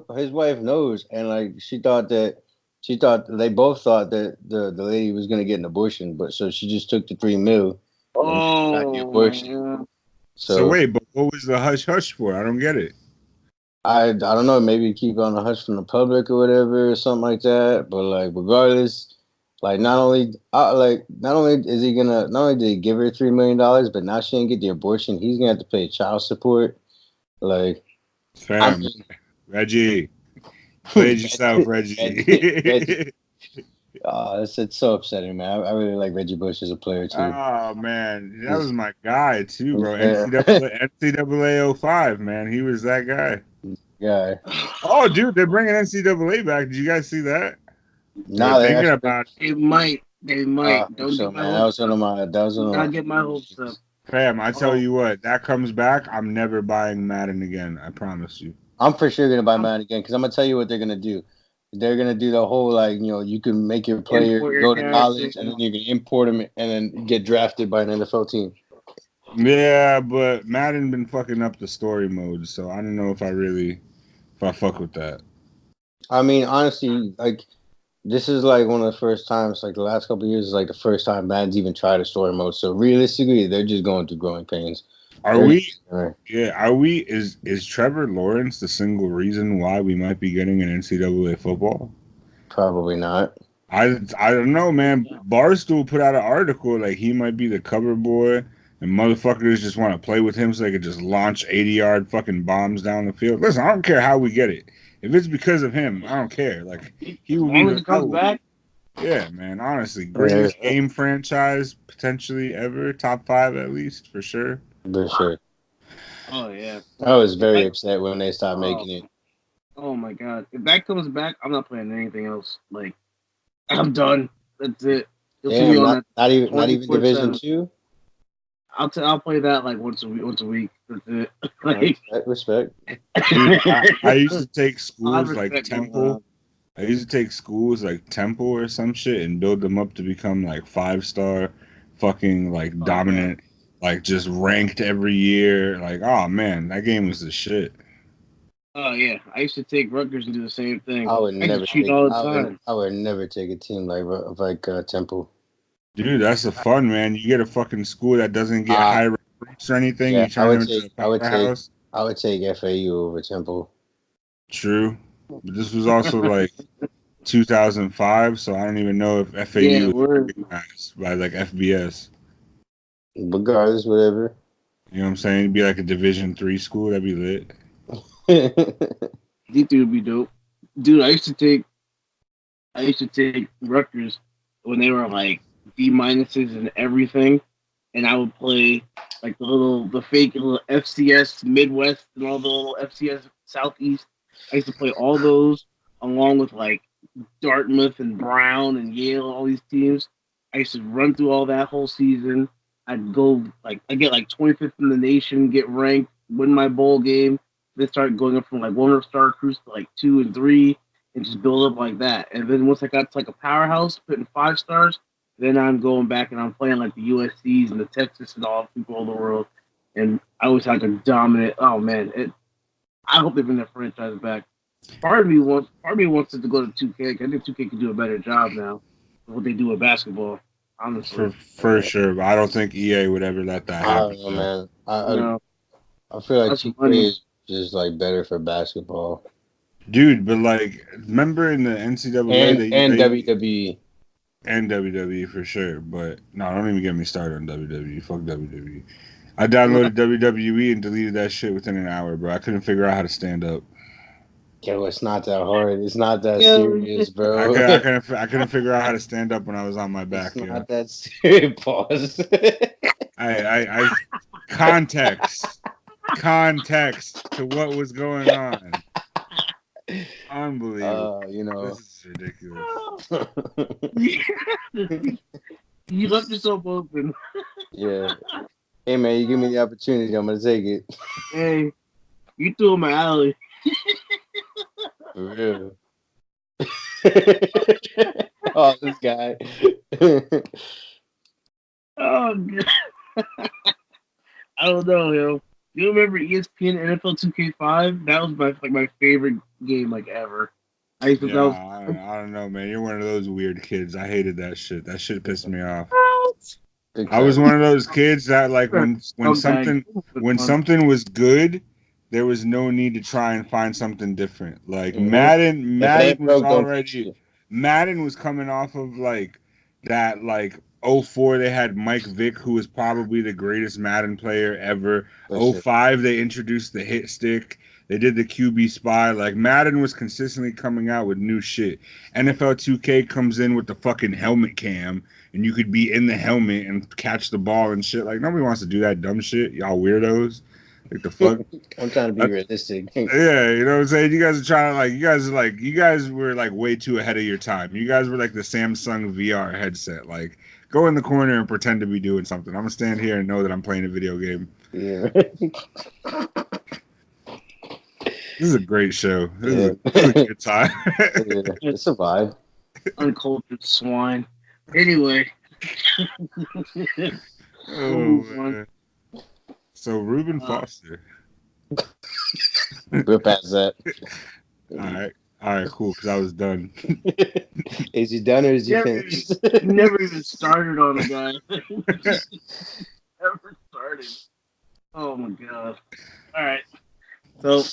no. His wife knows, and like she thought they both thought that the lady was gonna get an abortion, but so she just took the 3 mil and got the Oh my abortion. god. So So wait, but what was the hush hush for? I don't get it. I don't know, maybe keep it on the hush from the public or whatever or something like that. But like regardless, like not only is he gonna not only did he give her $3 million, but now she didn't get the abortion, he's gonna have to pay child support. Like I Fam, mean, Reggie, played yourself, Reggie, Reggie. it's so upsetting, man. I really like Reggie Bush as a player too. Oh man, that He's, was my guy too, bro. yeah, NCAA 05, man. He was that guy. guy. Oh, dude, they're bringing NCAA back. Did you guys see that? They were Nah, they thinking actually. about They might. They I might. hope Don't so, get my man. That hopes was one of up. my. That was one Do of not my. get my hopes up. fam. I tell Oh, you what, that comes back. I'm never buying Madden again. I promise you. I'm for sure gonna buy I'm mine again because I'm gonna tell you what they're gonna do. They're gonna do the whole you can make your player import your go to character. college and then you can import him and then get drafted by an NFL team. Yeah, but Madden been fucking up the story mode, so I don't know if I fuck with that. I mean, honestly, like this is like one of the first times, like the last couple of years is like the first time Madden's even tried a story mode. So realistically, they're just going through growing pains. Are They're we? just, Yeah, are we? Is Trevor Lawrence the single reason why we might be getting an NCAA football? probably not. I don't know, man. Barstool put out an article like he might be the cover boy, and motherfuckers just want to play with him so they could just launch 80-yard fucking bombs down the field. Listen, I don't care how we get it. If it's because of him, I don't care. Like he As will be long as the it comes back. yeah, man. Honestly, Yeah, greatest game franchise potentially ever, top 5 at least for sure. for sure. Oh yeah. I was If very that, upset when they stopped oh, making it. oh my god. If that comes back, I'm not playing anything else. Like I'm done. That's it. You'll see me Damn, on not that not even Division 24/7. two. I'll play that like once a week. Once a week. That's it. Like Respect. Dude, I used to take I have schools like respect going Temple. on. I used to take schools like Temple or some shit and build them up to become like 5-star, fucking like Oh yeah. dominant, like just ranked every year. Like, oh man, that game was the shit. Oh yeah. I used to take Rutgers and do the same thing. I would I used never to cheat take. all the time. I would never take a team like Temple. Dude, that's the fun, man. You get a fucking school that doesn't get Uh high recruits or anything. yeah, You turn them into a powerhouse. I would take FAU over Temple. True, but this was also like 2005, so I don't even know if Yeah, FAU is we're recognized by like FBS. Regardless, whatever. You know what I'm saying? It'd be like a Division 3 school. That'd be lit. D3 would be dope. Dude, I used to take Rutgers when they were like D minuses and everything, and I would play like the fake little FCS Midwest and all the little FCS Southeast. I used to play all those along with like Dartmouth and Brown and Yale, all these teams. I used to run through all that whole season. I'd go like I get like 25th in the nation, get ranked, win my bowl game, then start going up from like 1-star recruits to like 2 and 3, and just build up like that. And then once I got to like a powerhouse, putting 5 stars, then I'm going back and I'm playing like the USC's and the Texas and all the people all the world. And I was like a dominant. Oh man, I hope they bring that franchise back. Part of me wants it to go to 2K. I think 2K can do a better job now of what they do with basketball. For Honestly, for sure, but I don't think EA would ever let that I happen. don't know, Though. man. no, I feel like that's 2K money. is just like better for basketball Dude, but like, remember in the NCAA and they WWE. and WWE for sure. But no, don't even get me started on WWE. Fuck WWE. I downloaded WWE and deleted that shit within an hour, bro. I couldn't figure out how to stand up. Yo, it's not that hard. It's not that Yeah, serious, I bro. could I couldn't figure out how to stand up when I was on my It's back. You know, not that serious. Pause. I context to what was going on. Unbelievable. You know. This is ridiculous. you left yourself open. Yeah. Hey man, you give me the opportunity, I'm gonna take it. Hey, you threw him my alley. For real. Oh, this guy. Oh, God. I don't know, yo. You remember ESPN NFL 2K5? That was my favorite game ever. I used to Yeah, that I don't know, man. You're one of those weird kids. I hated that shit. That shit pissed me off. was Big I was time. one of those kids that like what? Scumbag. when something was good, there was no need to try and find something different. Like Hmm. If it ain't Madden was broke, don't fix already it. Madden was coming off of like that like '04 they had Mike Vick who was probably the greatest Madden player ever. For sure. '05 they introduced the hit stick. They did the QB spy. Like Madden was consistently coming out with new shit. NFL 2K comes in with the fucking helmet cam and you could be in the helmet and catch the ball and shit. Like nobody wants to do that dumb shit. Y'all weirdos. Like the fuck. I'm trying to be realistic. Yeah, you know what I'm saying? You guys are trying to you guys were like way too ahead of your time. You guys were like the Samsung VR headset. Like go in the corner and pretend to be doing something. I'm gonna stand here and know that I'm playing a video game. Yeah. This is a great show. Yeah. This is a good time. Yeah. It's a vibe. Uncultured swine. Anyway, we'll Oh move on. man. So Reuben Uh, Foster. We're past that. All right, cool. Because I was done. Is he done or is he never, finished? never even started on a guy. Never started. Oh my god. All right. So,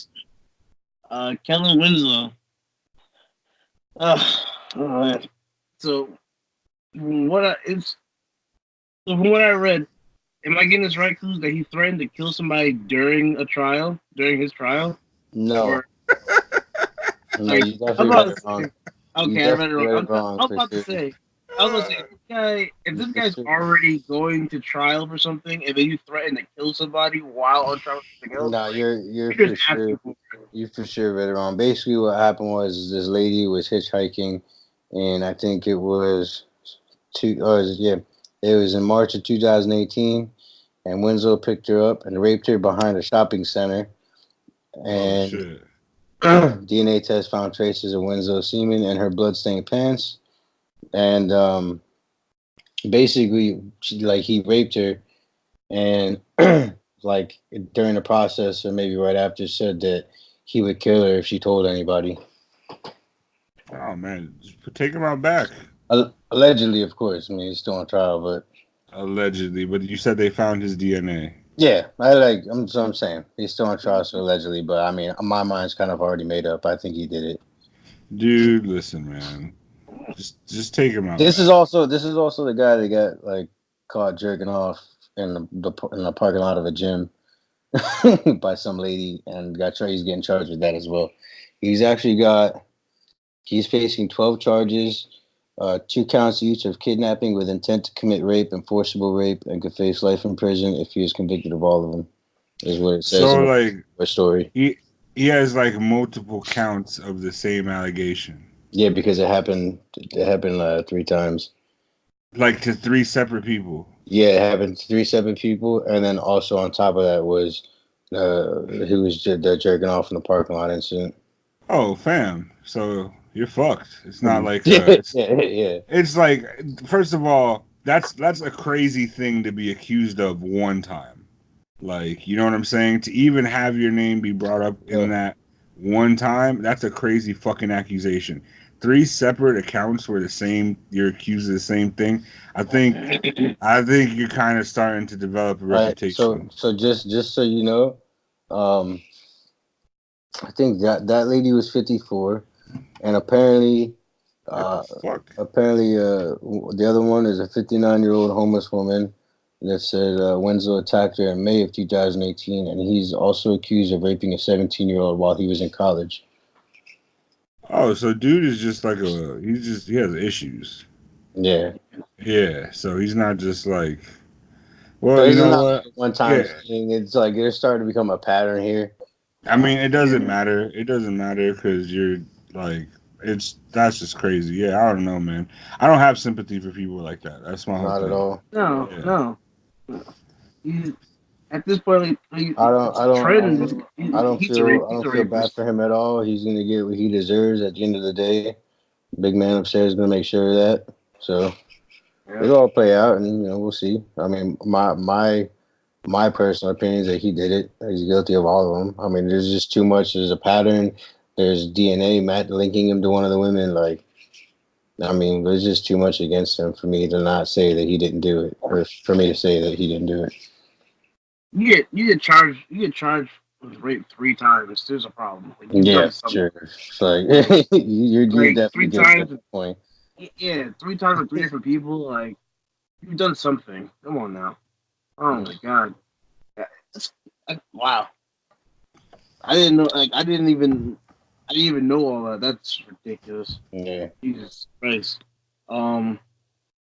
Kellen Winslow. Oh man. So, from what I it's so from what I read, am I getting this right, Cruz? That he threatened to kill somebody during his trial, No. or No, like you I was definitely read about it to wrong. say, You okay, I read it definitely wrong. read it wrong I was for about to sure. say, I was about to say, if You this for guy's sure. already going to trial for something, and then you threaten to kill somebody while on trial for something else, No, like you're you're for just sure. asking for it. You for sure read it wrong. Basically, what happened was this lady was hitchhiking, and I think it was yeah, it was in March of 2018, and Winslow picked her up and raped her behind a shopping center, Oh and shit. DNA test found traces of Winslow's semen in her bloodstained pants, and basically, he raped her, and like during the process, or maybe right after, said that he would kill her if she told anybody. Oh man, just take him out back. Allegedly, of course. I mean, he's still on trial, but Allegedly, but you said they found his DNA. yeah, I'm saying he's still on trial, so allegedly. But I mean, my mind's kind of already made up. I think he did it. Dude, listen, man. Just take him out This is back. also this is also the guy that got caught jerking off in the parking lot of a gym by some lady, and he's getting charged with that as well. He's actually got he's facing 12 charges, 2 counts each of kidnapping with intent to commit rape and forcible rape, and could face life in prison if he is convicted of all of them. Is what it says So in like the story. he has like multiple counts of the same allegation. Yeah, because it happened. It happened 3 times. Like to three separate people. Yeah, it happened to 3 separate people, and then also on top of that was who was the jerking off in the parking lot incident. Oh, fam. So you're fucked. It's not like Yeah, yeah. it's like first of all, that's a crazy thing to be accused of one time. Like, you know what I'm saying? To even have your name be brought up in Yeah. that one time, that's a crazy fucking accusation. Three separate accounts were the same. You're accused of the same thing. I think, I think you're kind of starting to develop a All right. So reputation. so just so you know, um, I think that lady was 54, and apparently, What the uh, fuck? the other one is a 59-year-old homeless woman that said Winslow attacked her in May of 2018, and he's also accused of raping a 17-year-old while he was in college. Oh, so dude is just like he has issues. Yeah. Yeah, so he's not just like, well, So you this is know not like what? a one-time Yeah, thing. It's like there's starting to become a pattern here. I mean, it doesn't matter. It doesn't matter because you're like, that's just crazy. Yeah, I don't know, man. I don't have sympathy for people like that. That's my whole Not at thing. all. No, Yeah, no. at this point, like, I don't, it's I a don't, I trend. don't, I don't feel, I He's a don't feel bad rapist. for him at all. He's gonna get what he deserves at the end of the day. Big man upstairs is gonna make sure of that. So Yeah. it'll all play out, and we'll see. I mean, my personal opinion is that he did it. He's guilty of all of them. I mean, there's just too much. There's a pattern. There's DNA linking him to one of the women. Like, I mean, there's just too much against him for me to not say that he didn't do it, or for me to say that he didn't do it. You get charged with rape 3 times. There's a problem. Like, you've Yeah, done something. sure. It's like you're Like definitely three guilty at times. that point. Yeah, 3 times with 3 different people. Like, you've done something. Come on now. Oh my god. Wow. I didn't know. Like, I didn't even know all that. That's ridiculous. Yeah. Jesus Christ. Um.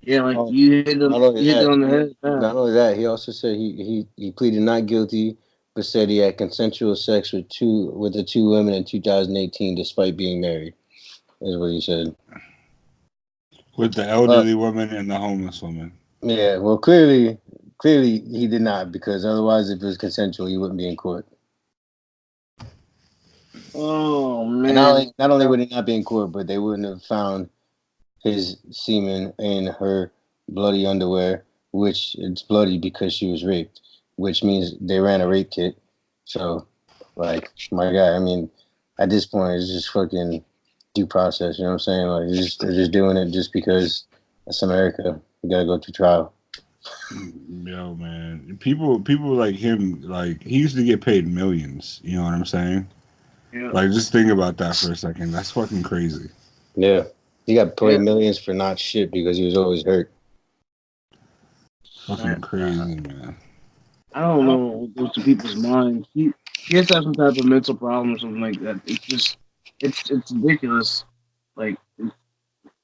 Yeah, like Oh, not you only hit it that, on the head. Yeah. not only that, he also said he pleaded not guilty, but said he had consensual sex with the two women in 2018, despite being married. Is what he said. With the Uh, elderly woman and the homeless woman. yeah. Well, clearly he did not, because otherwise, if it was consensual, he wouldn't be in court. Oh And man. not only would he not be in court, but they wouldn't have found his semen in her bloody underwear, which it's bloody because she was raped, which means they ran a rape kit. So, like, my God, I mean, at this point, it's just fucking due process. You know what I'm saying? Like, they're just doing it just because it's America. You gotta go to trial. Yo, man, people like him, like he used to get paid millions. You know what I'm saying? Yeah. Like, just think about that for a second. That's fucking crazy. Yeah, he got Yeah. paid millions for not shit because he was always hurt. Fucking crazy, man. I don't know what goes to people's minds. He has to have some type of mental problem or something like that. It's just it's ridiculous. Like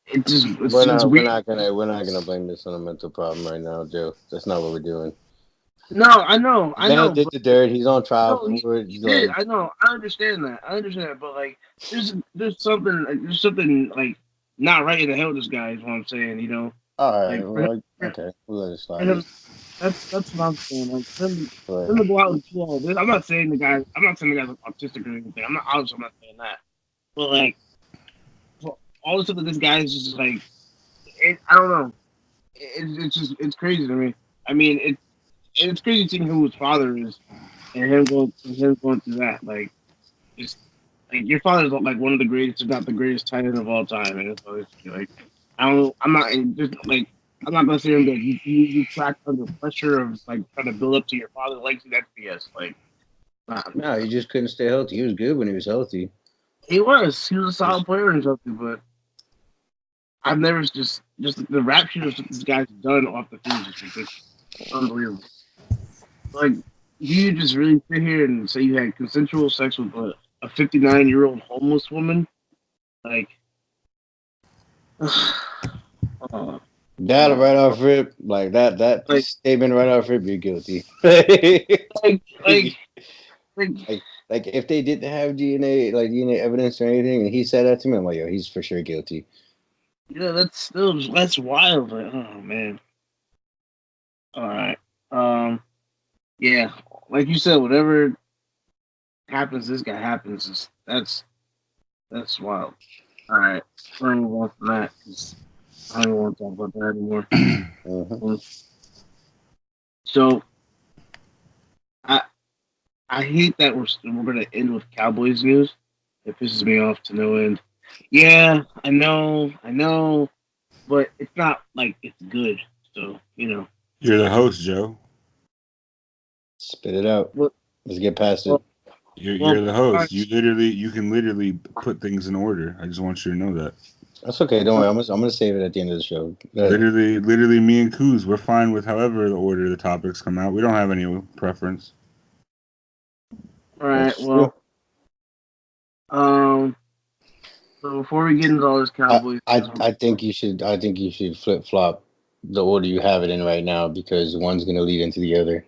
it's weird. We're not gonna blame this on a mental problem right now, Joe. That's not what we're doing. No, The I man know, did but the dirt. He's on trial no, for it. he did. Like, I know. I understand that. But like, there's something like not right in the hell. With this guy is what I'm saying. all right, Like well, okay, we'll let it for slide. him, that's what I'm saying. Like But him to go out and do all this. I'm not saying the guy. I'm not saying the guy's autistic or anything. I'm not saying that. But like, for all the stuff that this guy is just like, I don't know. It's crazy to me. I mean, it's crazy seeing who his father is and him going through that. Like, it's like your father's like one of the greatest, if not the greatest tight end of all time. And so it's like, I don't. I'm not just like. I'm not gonna say that you cracked under pressure of like trying to build up to your father's legacy. That's BS. Like, nah, no, he just couldn't stay healthy. He was good when he was healthy. he was a solid player and something, but I've never just the rap sheet of this guy's done off the field is just ridiculous. Unbelievable. Like, you just really sit here and say you had consensual sex with a 59-year-old homeless woman? Like, uh, That uh, right off rip, like that like, statement right off rip, you're guilty. like, like, like, like, like if they didn't have DNA evidence or anything, and he said that to me, I'm like, yo, he's for sure guilty. that's wild. Like, oh man. All right. Yeah. Like you said, whatever happens, this guy happens. That's wild. All right. We're gonna move on from that because I don't want to talk about that anymore. Mhm. So I I hate that we're gonna end with Cowboys news. It pisses me off to no end. Yeah, I know, but it's not like it's good. So You're the host, Joe. Spit it out. well, Let's get past it. well, You're well, the host. You can literally put things in order. I just want you to know that. That's okay. Don't worry. I'm gonna save it at the end of the show. Go ahead. Literally, me and Kuz, we're fine with however the order the topics come out. We don't have any preference. all right. That's true. Well, um, so before we get into all this Cowboys, I think you should flip flop the order you have it in right now, because one's gonna lead into the other.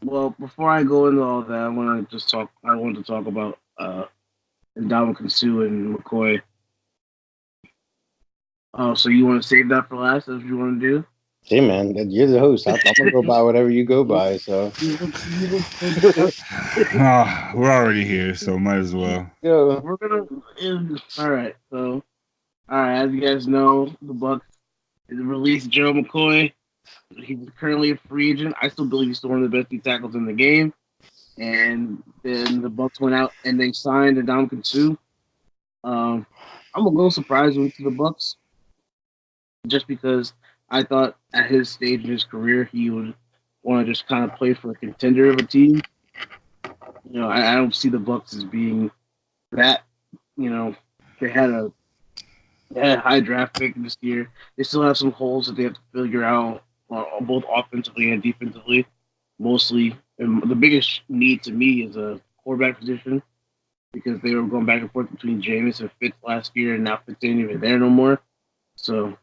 well, before I go into all that, I want to just talk. I want to talk about Ndamukong Suh and McCoy. Oh, so you want to save that for last? That's what you want to do? Hey man, you're the host. I'm gonna go by whatever you go by. So We're already here, so might as well. go. We're gonna. All right. So, all right. As you guys know, the Bucks released Joe McCoy. He's currently a free agent. I still believe he's still one of the best D tackles in the game. And then the Bucks went out and they signed Ndamukong Suh. Um, I'm a little surprised with the Bucks, just because I thought at his stage in his career he would want to just kind of play for a contender of a team. I don't see the Bucks as being that. You know, they had a they had a high draft pick this year. They still have some holes that they have to figure out, both offensively and defensively. Mostly, and the biggest need to me is a quarterback position because they were going back and forth between Jameis and Fitz last year, and now Fitz ain't even there no more. So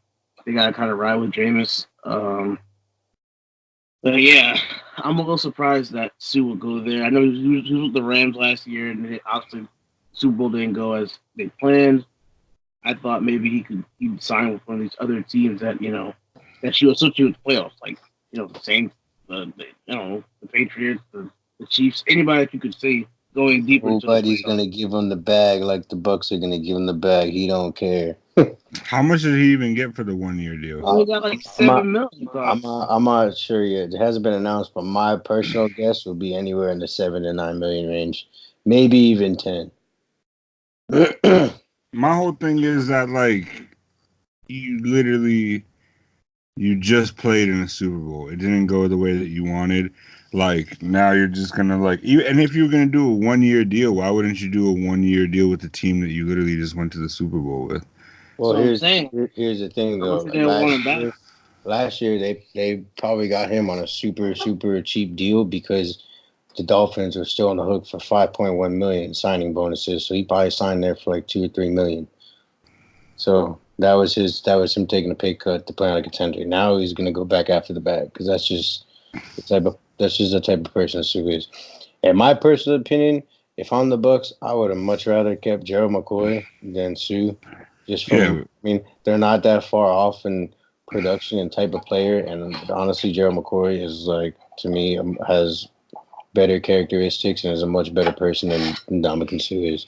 they got to kind of ride with Jameis. But yeah, I'm a little surprised that Sue will go there. I know he was with the Rams last year, and obviously Super Bowl didn't go as they planned. I thought maybe he'd sign with one of these other teams that that she associate with playoffs, like the Saints, I don't know, the Patriots, the Chiefs, anybody that you could see going deeper into the Nobody's playoffs. gonna give him the bag like the Bucks are gonna give him the bag. He don't care. How much did he even get for the 1 year deal? He only got like I'm not, $7 million. I'm not sure yet. It hasn't been announced, but my personal guess would be anywhere in the 7 to 9 million range, maybe even 10. My whole thing is that you literally you just played in a Super Bowl. It didn't go the way that you wanted. Like now you're just gonna and if you were gonna do a 1 year deal, why wouldn't you do a 1 year deal with the team that you literally just went to the Super Bowl with? Well, So I'm saying, here's the thing how though. much did they want him back? Last year they probably got him on a super cheap deal because the Dolphins are still on the hook for 5.1 million signing bonuses. So he probably signed there for like 2 or 3 million. So that was him taking a pay cut to play on a contender. Now he's gonna go back after the bag because that's just the type of person Sue is. In my personal opinion, if I'm the Bucks, I would have much rather kept Gerald McCoy than Sue. Just from, Yeah, I mean, they're not that far off in production and type of player. And honestly, Gerald McCoy is like to me has better characteristics and is a much better person than Ndamukong Suh is.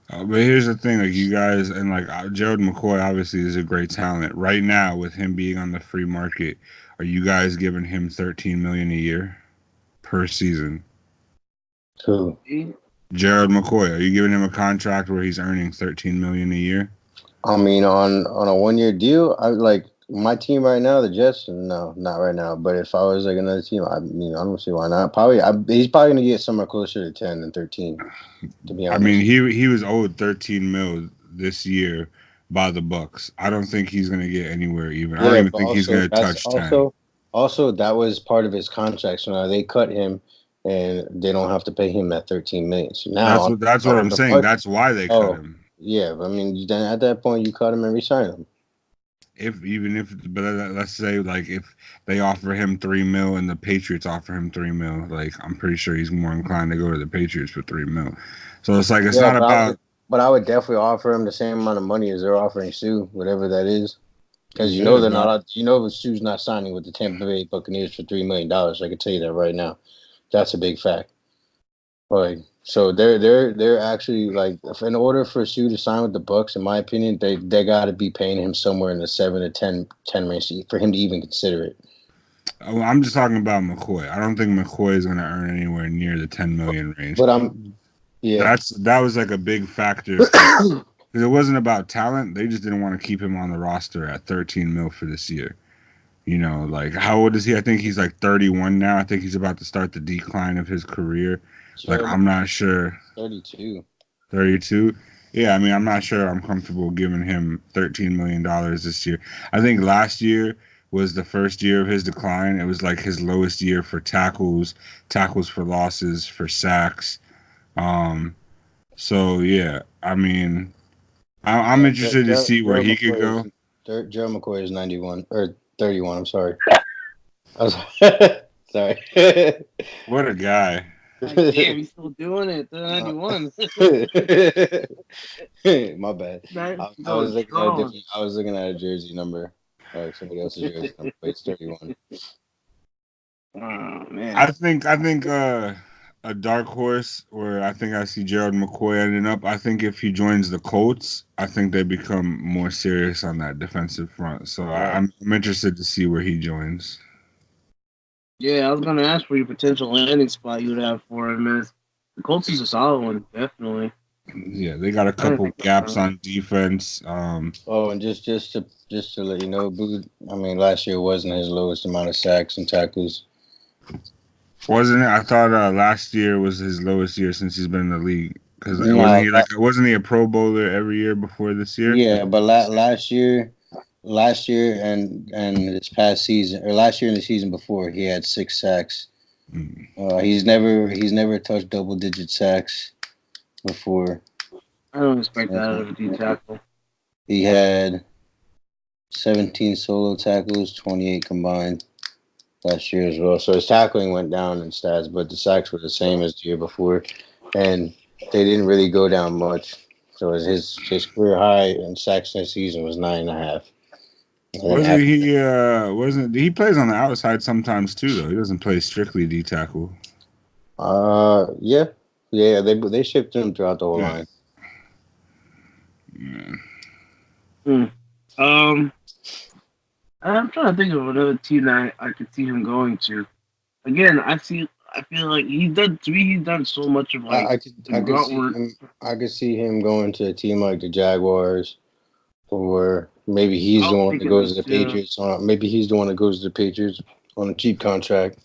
but here's the thing: you guys and Gerald McCoy obviously is a great talent. Right now, with him being on the free market, are you guys giving him 13 million a year per season? Who? Gerald McCoy, are you giving him a contract where he's earning 13 million a year? I mean, on a 1 year deal, I like my team right now, the Jets. No, not right now. But if I was like another team, I don't see why not. He's probably gonna get somewhere closer to 10 than 13. To be I mean, honest. he was owed 13 mil this year by the Bucks. I don't think he's gonna get anywhere even. I don't Yeah, even but think he's gonna that's touch 10. also that was part of his contract. So now they cut him, and they don't have to pay him that 13 million. So now That's what I'm the saying. Bucks. That's why they cut Oh, him. yeah. I mean, then at that point, you cut him and resign him. But let's say if they offer him 3 mil and the Patriots offer him 3 mil, I'm pretty sure he's more inclined to go to the Patriots for 3 mil. So it's Yeah, not about. but I would definitely offer him the same amount of money as they're offering Sue, whatever that is. Because Yeah, they're but not. Sue's not signing with the Tampa Bay Buccaneers for $3 million. I can tell you that right now. That's a big fact. Like, so they're actually like, if in order for Sue to sign with the Bucks, in my opinion, they got to be paying him somewhere in the 7 to 10 range for him to even consider it. I'm just talking about McCoy. I don't think McCoy is going to earn anywhere near the 10 million range. But yeah, That was like a big factor for because it wasn't about talent. They just didn't want to keep him on the roster at 13 mil for this year. How old is he? I think he's like 31 now. I think he's about to start the decline of his career. Jeremy I'm not sure. 32. 32. Yeah, I mean, I'm not sure I'm comfortable giving him $13 million this year. I think last year was the first year of his decline. It was like his lowest year for tackles for losses, for sacks. Um, so yeah, I mean, I'm Yeah, interested to see where he could go. Joe McCoy is 91 or 31. I'm sorry. I was sorry. What a guy! Like, damn, he's still doing it. 91. My bad. Nice. I was Going looking at a strong. different. I was looking at a jersey number. Like somebody else's jersey number, but it's 31. Oh man. I think a dark horse where I think I see Gerald McCoy ending up. I think if he joins the Colts, I think they become more serious on that defensive front. So I'm interested to see where he joins. Yeah, I was gonna ask for your potential landing spot you would have for him. As the Colts is a solid one, definitely. Yeah, they got a I didn't couple think about gaps that. on defense. Oh, and just to let you know, Boo, I mean, last year wasn't his lowest amount of sacks and tackles. Wasn't it? I thought last year was his lowest year since he's been in the league. Because No, wasn't he a Pro Bowler every year before this year? yeah, but last year and this past season, or last year and the season before, he had 6 sacks. Mm. He's never touched double digit sacks before. I don't expect that out And of a D tackle. he had 17 solo tackles, 28 combined last year as well. So his tackling went down in stats, but the sacks were the same as the year before, and they didn't really go down much. So his career high in sacks this season was 9.5. And then Wasn't after, he? Wasn't he plays on the outside sometimes too? Though he doesn't play strictly D tackle. yeah, they shipped him throughout the whole Yeah. line. Yeah. Hmm. Um, I'm trying to think of another team that I could see him going to. Again, I feel like he's done so much of I, like I could the I could grunt see work. him I could see him going to a team like the Jaguars, or maybe he's I the was one that thinking goes this to the too. Patriots. Maybe he's the one that goes to the Patriots on a cheap contract.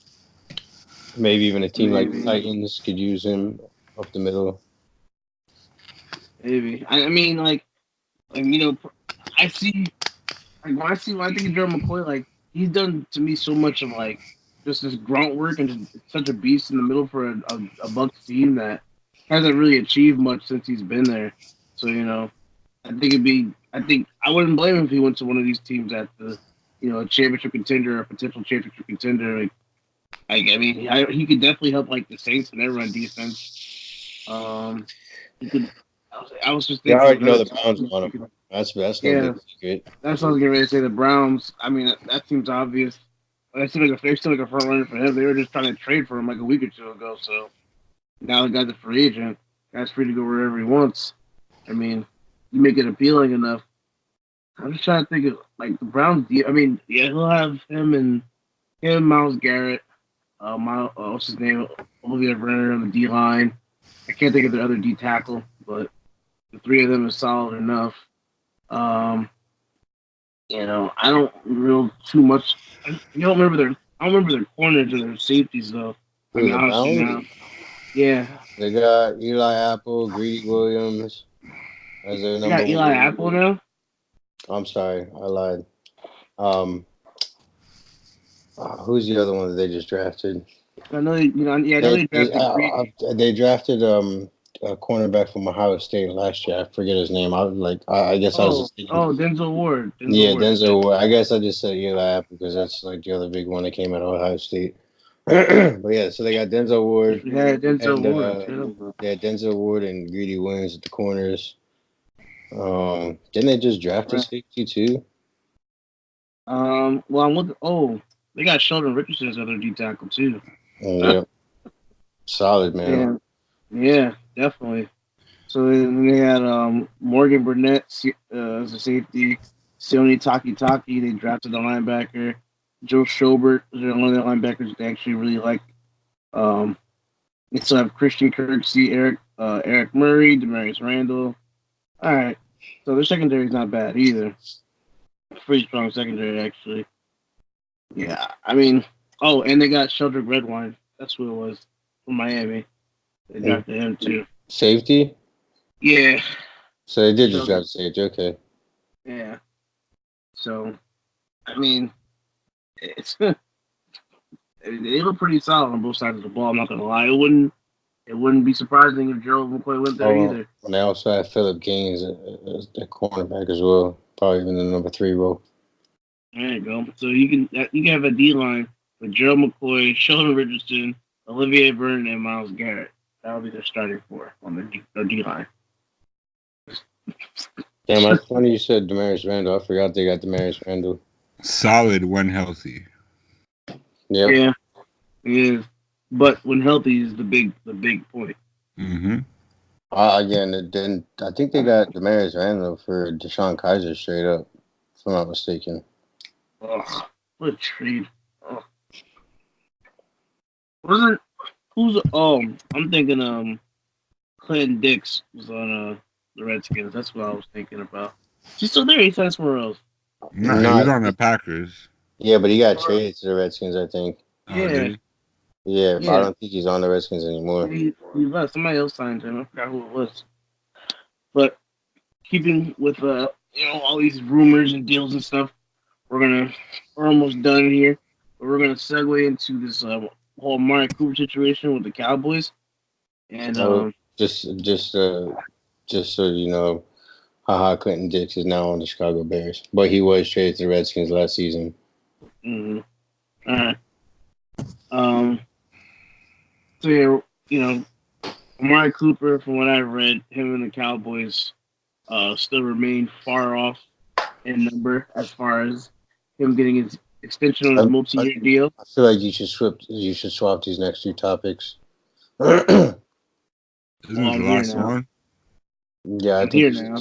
Maybe even a team like the Maybe, Titans could use him up the middle. maybe. I mean, like I see. Like when I think of Gerald McCoy, like he's done to me so much of like just this grunt work and just such a beast in the middle for a Bucks team that hasn't really achieved much since he's been there. So I think I wouldn't blame him if he went to one of these teams at the a championship contender or potential championship contender. I mean, he could definitely help like the Saints and their run defense. He could. I was just You thinking of already know another the Browns team. want him. That's no Yeah, big secret. that's what I was getting ready to say. The Browns. I mean, that seems obvious. But they're still like a front runner for him. They were just trying to trade for him like a week or two ago. So now the guy's a free agent. Guy's free to go wherever he wants. I mean, you make it appealing enough. I'm just trying to think of like the Browns. I mean, yeah, he'll have him, Miles Garrett, what's his name, Olivia Verner on the D line. I can't think of the other D tackle, but the three of them is solid enough. Um, I don't know too much. I don't remember their corners or their safeties though. I Who, mean, the honestly, Browns? now, yeah, They got Eli Apple, Greedy Williams as their they number got Eli one. Apple now. I'm sorry, I lied. Um, who's the other one that they just drafted? I know, yeah, I know They they they, drafted Greedy. they drafted a cornerback from Ohio State last year. I forget his name. I guess I was Oh, just thinking. oh, Denzel Ward. Denzel Yeah, Ward. Denzel Ward. I guess I just said Eli Apple because that's like the other big one that came out of Ohio State. But yeah, so they got Denzel Ward Yeah, Denzel and Ward too. Denzel Ward and Greedy Williams at the corners. Didn't they just draft a Right. safety too? Well, I'm looking. Oh, they got Sheldon Richardson as other D tackle too. Yeah, solid man. Yeah, yeah, definitely. So then they had Morgan Burnett as a safety, Sione Taki. They drafted the linebacker. Joe Schobert is one of the linebackers they actually really like. Um, they still have Christian Kirksey, Eric Murray, Demarius Randall. All right, so their secondary is not bad either. Pretty strong secondary actually. Yeah, I mean, oh, and they got Sheldrick Redwine. That's who it was from Miami. They And drafted him too. safety. Yeah, So they did just Sheldrick. draft safety. Okay. Yeah. So I mean, it's they look pretty solid on both sides of the ball. I'm not gonna lie. It wouldn't be surprising if Gerald McCoy went there Oh, either. and they also have Philip Gaines at cornerback as well. Probably even the number 3 role. There you go. So you can have a D line with Gerald McCoy, Sheldon Richardson, Olivier Vernon, and Miles Garrett. That'll be their starting four on their D line. Damn, that's funny you said Demarius Randall. I forgot they got Demarius Randall. Solid when healthy. Yep. Yeah, he is. But when healthy is the big point. Mm-hmm. Again, then I think they got Demarius Randall for Deshaun Kaiser straight up, if I'm not mistaken. Ugh, what a trade. Ugh. Wasn't who's I'm thinking Clinton Dix was on the Redskins. That's what I was thinking about. He's still there. He signed somewhere else. Nah, he was No, on the Packers. yeah, but he got traded to the Redskins, I think. Oh, Yeah, did he? Yeah, but I yeah. don't think he's on the Redskins anymore. He left. Somebody else signed him. I forgot who it was. But keeping with all these rumors and deals and stuff, we're almost done here. But we're gonna segue into this whole Amari Cooper situation with the Cowboys. And Oh, just so you know, haha, Clinton Dix is now on the Chicago Bears, but he was traded to the Redskins last season. all right. Um, so yeah, Amari Cooper, from what I read, him and the Cowboys still remain far off in number as far as him getting his extension on his I, I, multi-year deal. I feel like you should swap these next two topics. Yeah, Isn't Well, this the I'm here last now. one? I I'm think here you should, now.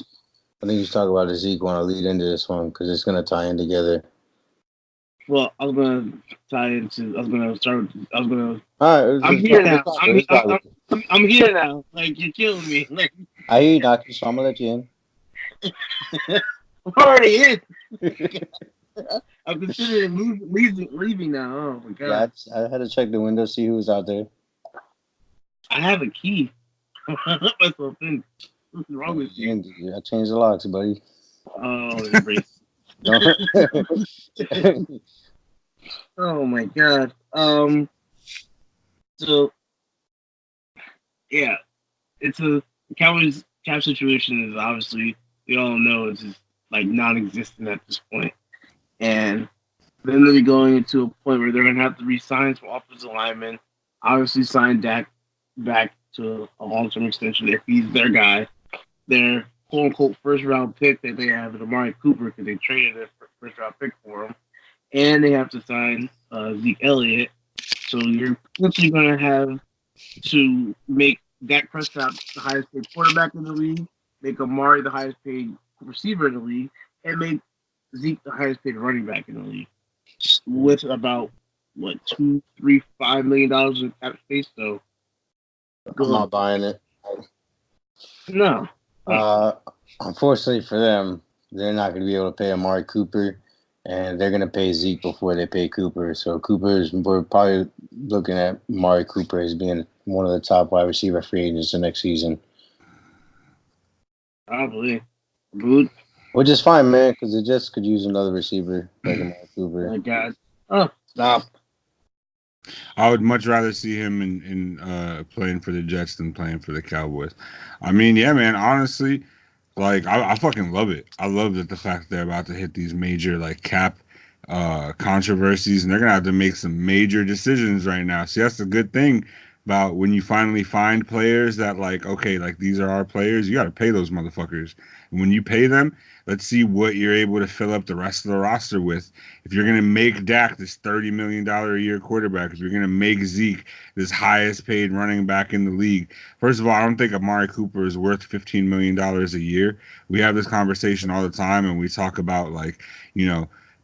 I think you should talk about the Zeke one. I'll lead into this one because it's gonna tie in together. Well, I was gonna tie into. I was gonna start. I was gonna. All right, I'm let's here talk. now. Let's talk. I'm Let's talk. I'm here now. Like you're killing me. Like I hear you, Doctor. So I'm gonna let you I'm already in. in. I'm considering leaving now. Oh my Yeah, god. I had to check the window, see who was out there. I have a key. I let myself in. What's wrong with you? I changed the locks, buddy. Oh, embrace. Don't. Oh my god. So yeah, it's a Cowboys cap situation is obviously we all know it's just like non-existent at this point, and then they'll be going into a point where they're gonna have to re-sign some offensive linemen. Obviously, sign Dak back to a long-term extension if he's their guy. Their quote-unquote first-round pick that they have is Amari Cooper because they traded their first-round pick for him, and they have to sign Zeke Elliott. So you're potentially going to have to make Dak Prescott the highest paid quarterback in the league, make Amari the highest paid receiver in the league, and make Zeke the highest paid running back in the league with about what $2, $3, $5 million in cap space. So good I'm luck. not buying it. No. Uh, Unfortunately for them, they're not going to be able to pay Amari Cooper, and they're going to pay Zeke before they pay Cooper. So we're probably looking at Amari Cooper as being one of the top wide receiver free agents the next season. Probably. Good. Which is fine, man, because they just could use another receiver like Amari Cooper. My God. Oh, stop. I would much rather see him in playing for the Jets than playing for the Cowboys. I mean, yeah, man. Honestly, like I fucking love it. I love that the fact that they're about to hit these major like cap controversies, and they're gonna have to make some major decisions right now. See, that's the good thing about when you finally find players that like, okay, like these are our players. You got to pay those motherfuckers, and when you pay them, let's see what you're able to fill up the rest of the roster with. If you're gonna make Dak this $30 million a year quarterback, if you're gonna make Zeke this highest paid running back in the league, first of all, I don't think Amari Cooper is worth $15 million a year. We have this conversation all the time, and we talk about like,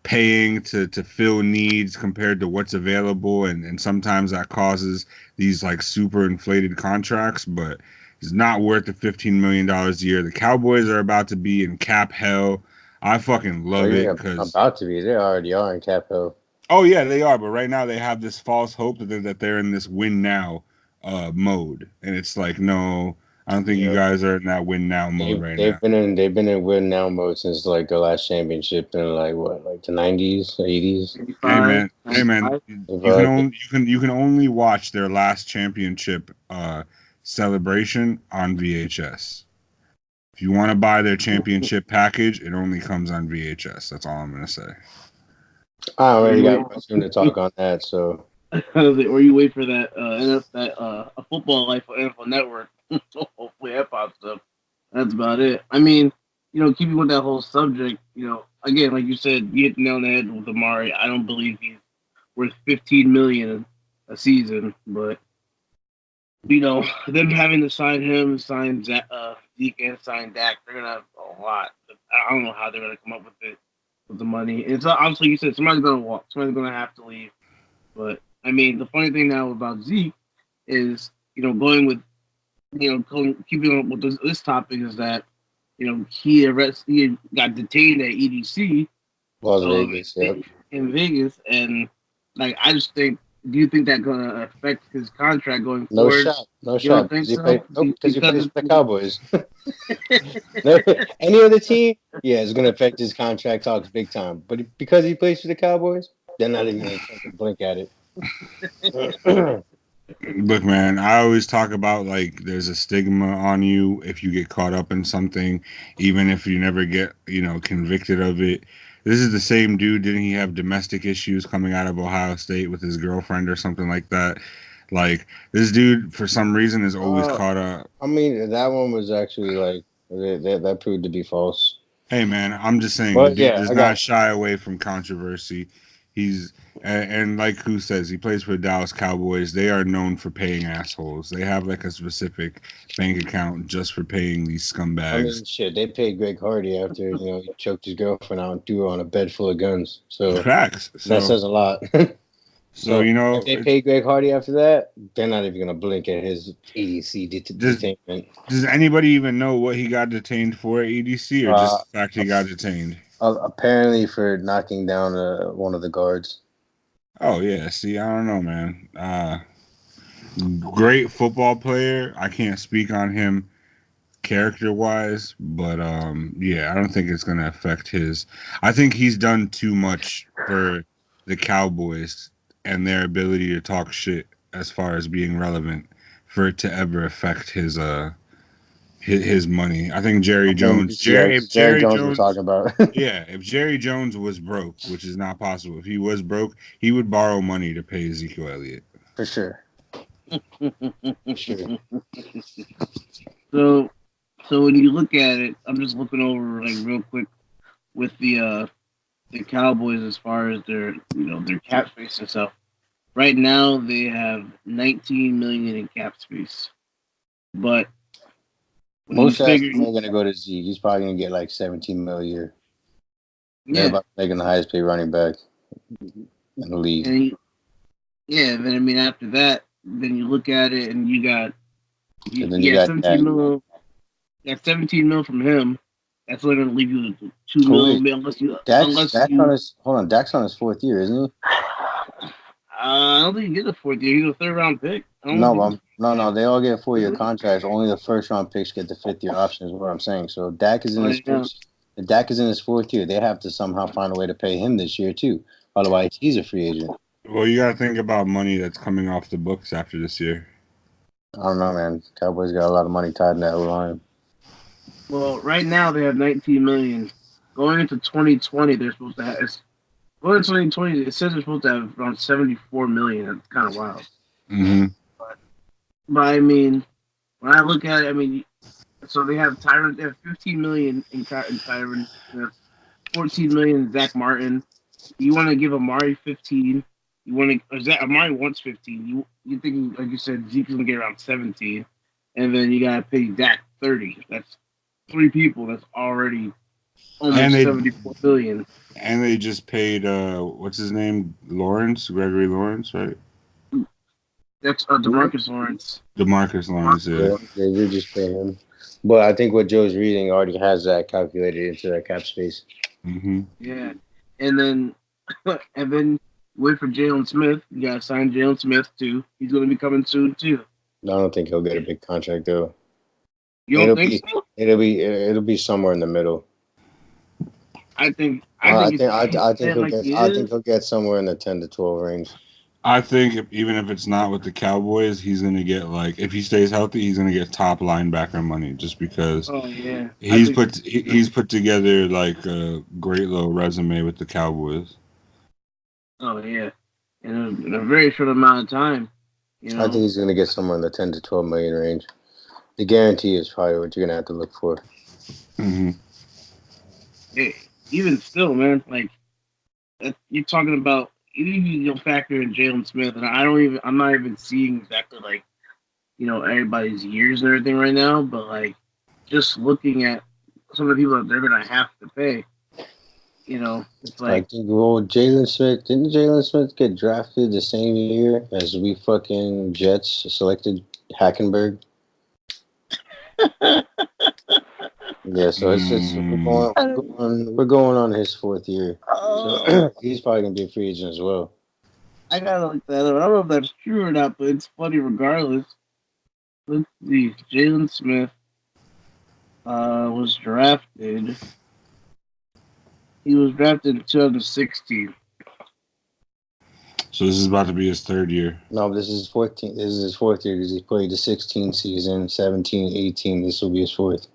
paying to fill needs compared to what's available, and sometimes that causes these like super inflated contracts, but it's not worth the $15 million a year. The Cowboys are about to be in cap hell. I fucking love it because About to be. They already are in cap hell. oh yeah, they are, but right now they have this false hope that they're in this win now mode, and it's like no, I don't think you Yeah. guys are in that win now mode right now. They've been in win now mode since like the last championship in like the 90s, 80s. Hey 85, man, hey man, 95. you can only watch their last championship celebration on VHS. If you want to buy their championship package, it only comes on VHS. That's all I'm gonna say. I don't Or really you got much room to talk on that, so or you wait for that a football life on NFL Network. Hopefully that pops up. That's about it. I mean, keeping with that whole subject, again, like you said, you hit the nail on the head with Amari. I don't believe he's worth $15 million a season, but them having to sign him, sign Zeke, and sign Dak, they're gonna have a lot. I don't know how they're gonna come up with it with the money. And it's obviously you said somebody's gonna walk, somebody's gonna have to leave. But I mean, the funny thing now about Zeke is going with keeping up with this topic is that he got detained at EDC Las Vegas, yep. in Vegas, and like I just think. Do you think that's gonna affect his contract going No forward? shot. No You shot. don't think so? Because he plays for the Cowboys. Any other team, yeah, it's gonna affect his contract talks big time. But because he plays for the Cowboys, they're not even gonna fucking blink at it. Look, man, I always talk about like there's a stigma on you if you get caught up in something, even if you never get, convicted of it. This is the same dude. Didn't he have domestic issues coming out of Ohio State with his girlfriend or something like that? Like this dude, for some reason, is always caught up. I mean, that one was actually like that proved to be false. Hey, man, I'm just saying the But dude yeah, does not shy away from controversy. He's and like who says he plays for the Dallas Cowboys. They are known for paying assholes. They have like a specific bank account just for paying these scumbags. I mean, shit, they paid Greg Hardy after he choked his girlfriend out and threw her on a bed full of guns. So facts. That says a lot. So if they pay Greg Hardy after that, they're not even gonna blink at his EDC detainment. Does anybody even know what he got detained for at EDC, or just the fact he got detained? Apparently for knocking down one of the guards. Oh yeah, see, I don't know, man. Great football player. I can't speak on him character-wise, but yeah, I don't think it's gonna affect his. I think he's done too much for the Cowboys and their ability to talk shit as far as being relevant for it to ever affect his money. I think Jerry Jones. Jerry Jones we're talking about. Yeah, if Jerry Jones was broke, which is not possible, if he was broke, he would borrow money to pay Ezekiel Elliott. For sure. So when you look at it, I'm just looking over like real quick with the Cowboys as far as their their cap space and stuff. Right now they have 19 million in cap space, but most of that's gonna go to Zeke. He's probably gonna get like 17 million a year. Yeah, about making the highest paid running back in the league. Then I mean after that, then you look at it and you got 17 mil. Got 17 mil from him. That's only going to leave you with 2 mil unless you. Dak's on his fourth year, isn't he? I don't think he gets a fourth year. He's a third round pick. No. They all get 4-year contracts. Only the first round picks get the 5th-year option. Is what I'm saying. So Dak is in his fourth year. They have to somehow find a way to pay him this year too. Otherwise, he's a free agent. Well, you got to think about money that's coming off the books after this year. I don't know, man. Cowboys got a lot of money tied in that line. Well, right now they have 19 million. Going into 2020, they're supposed to have. Going into 2020, it says they're supposed to have around 74 million. That's kind of wild. Mm-hmm. But I mean, when I look at it, I mean, so they have Tyron. They have 15 million in Tyron. 14 million in Zach Martin. You want to give Amari 15. You want to. Amari wants 15. You think, like you said, Zeke's gonna get around 17, and then you gotta pay Dak 30. That's 3 people. That's already almost 74 billion. And they just paid what's his name? Gregory Lawrence, right? That's DeMarcus Lawrence. DeMarcus Lawrence, yeah. They did just pay him. But I think what Joe's reading already has that calculated into that cap space. Mm-hmm. Yeah. And then wait for Jalen Smith. You gotta sign Jalen Smith too. He's gonna be coming soon too. I don't think he'll get a big contract though. You don't think so? It'll be somewhere in the middle. I think he'll get somewhere in the 10 to 12 range. I think even if it's not with the Cowboys, he's gonna get if he stays healthy, he's gonna get top linebacker money just because. Oh yeah. He's put together like a great little resume with the Cowboys. Oh yeah, in a very short amount of time. I think he's gonna get somewhere in the 10 to 12 million range. The guarantee is probably what you're gonna have to look for. Mm-hmm. even still, man, like you're talking about you factor in Jalen Smith, and I'm not even seeing exactly like everybody's years and everything right now, but like just looking at some of the people that they're gonna have to pay, it's I like think, well, Jalen Smith, didn't Jalen Smith get drafted the same year as we fucking Jets selected Hackenberg? Yeah, so it's just we're going on his fourth year. oh, So he's probably gonna be a free agent as well. I gotta look that up. I don't know if that's true or not, but it's funny regardless. Let's see. Jalen Smith was drafted. He was drafted in 2016. So this is about to be his third year. No, this is 14. This is his fourth year because he played the 16 season, 17, 18. This will be his fourth.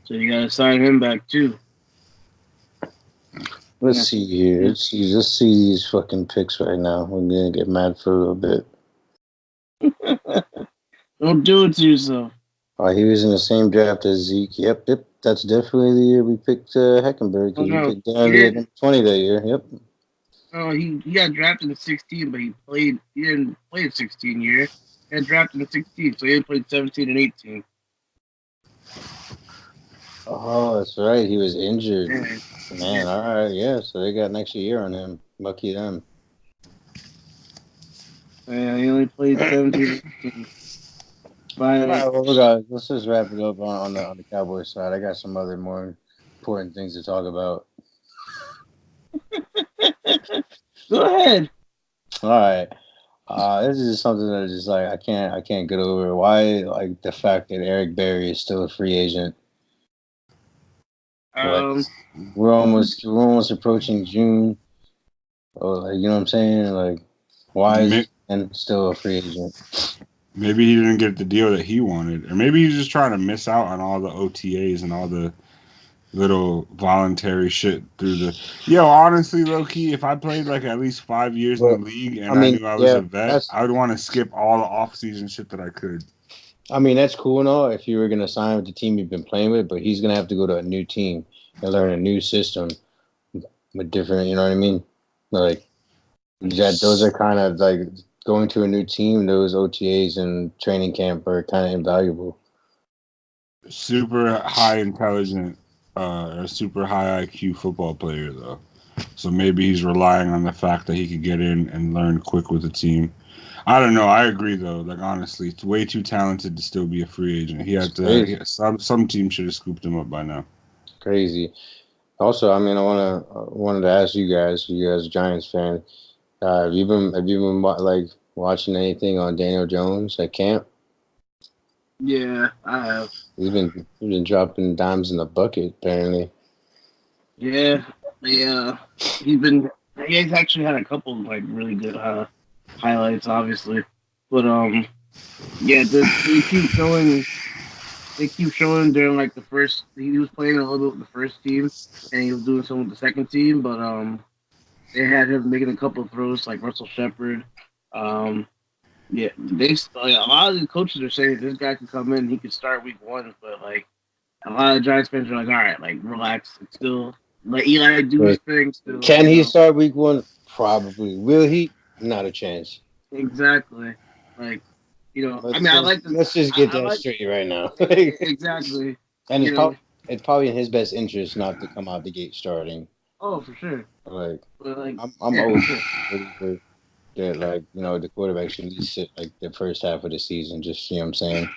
So you gotta sign him back too. Let's see here. Let's see these fucking picks right now. We're gonna get mad for a little bit. Don't do it to yourself. Oh, he was in the same draft as Zeke. Yep. That's definitely the year we picked Heckenberg because we picked Danley at number 20 that year. Yep. Oh, he got drafted in 16, but he didn't play in 16 year. He got drafted in 16, so he played 17 and 18. Oh, that's right. He was injured. Man, all right, yeah. So they got an extra year on him. Lucky them. Yeah, he only played 17 and 18. All right, well, let's just wrap it up on the Cowboys side. I got some other more important things to talk about. Go ahead. All right. This is something that just like I can't get over. Why, like, the fact that Eric Berry is still a free agent? Like, we're almost approaching June. Oh, like, you know what I'm saying? Like, why is he still a free agent? Maybe he didn't get the deal that he wanted, or maybe he's just trying to miss out on all the OTAs and all the little voluntary shit through the. Yo, honestly, low key, if I played like at least 5 years in the league and I knew I was a vet, I would want to skip all the off season shit that I could. I mean, that's cool and all if you were gonna sign with the team you've been playing with, but he's gonna have to go to a new team and learn a new system with different. You know what I mean? Like those are kind of like going to a new team. Those OTAs and training camp are kind of invaluable. Super high intelligent, or super high IQ football player though. So maybe he's relying on the fact that he could get in and learn quick with the team. I don't know. I agree though. Like honestly, it's way too talented to still be a free agent. He had to. Some team should have scooped him up by now. Crazy. Also, I mean, I wanted to ask you guys Giants fan, have you been like watching anything on Daniel Jones at camp? Yeah, I have. He's been dropping dimes in the bucket apparently. Yeah, he's actually had a couple like really good highlights, obviously, but yeah, they keep showing. They keep showing during like the first. He was playing a little bit with the first team, and he was doing some with the second team. But they had him making a couple of throws like Russell Shepard. Yeah, a lot of the coaches are saying this guy can come in, he could start week 1, but like a lot of Giants fans are like, all right, like relax, it's still let Eli do his thing. Still, can he start week 1? Probably. Will he? Not a chance. Exactly. Like, let's just get that straight right now. Exactly. And it's probably in his best interest not to come out the gate starting. Oh, for sure. Like, I'm yeah, always ready that, like, the quarterback should at least sit like the first half of the season. Just see what I'm saying.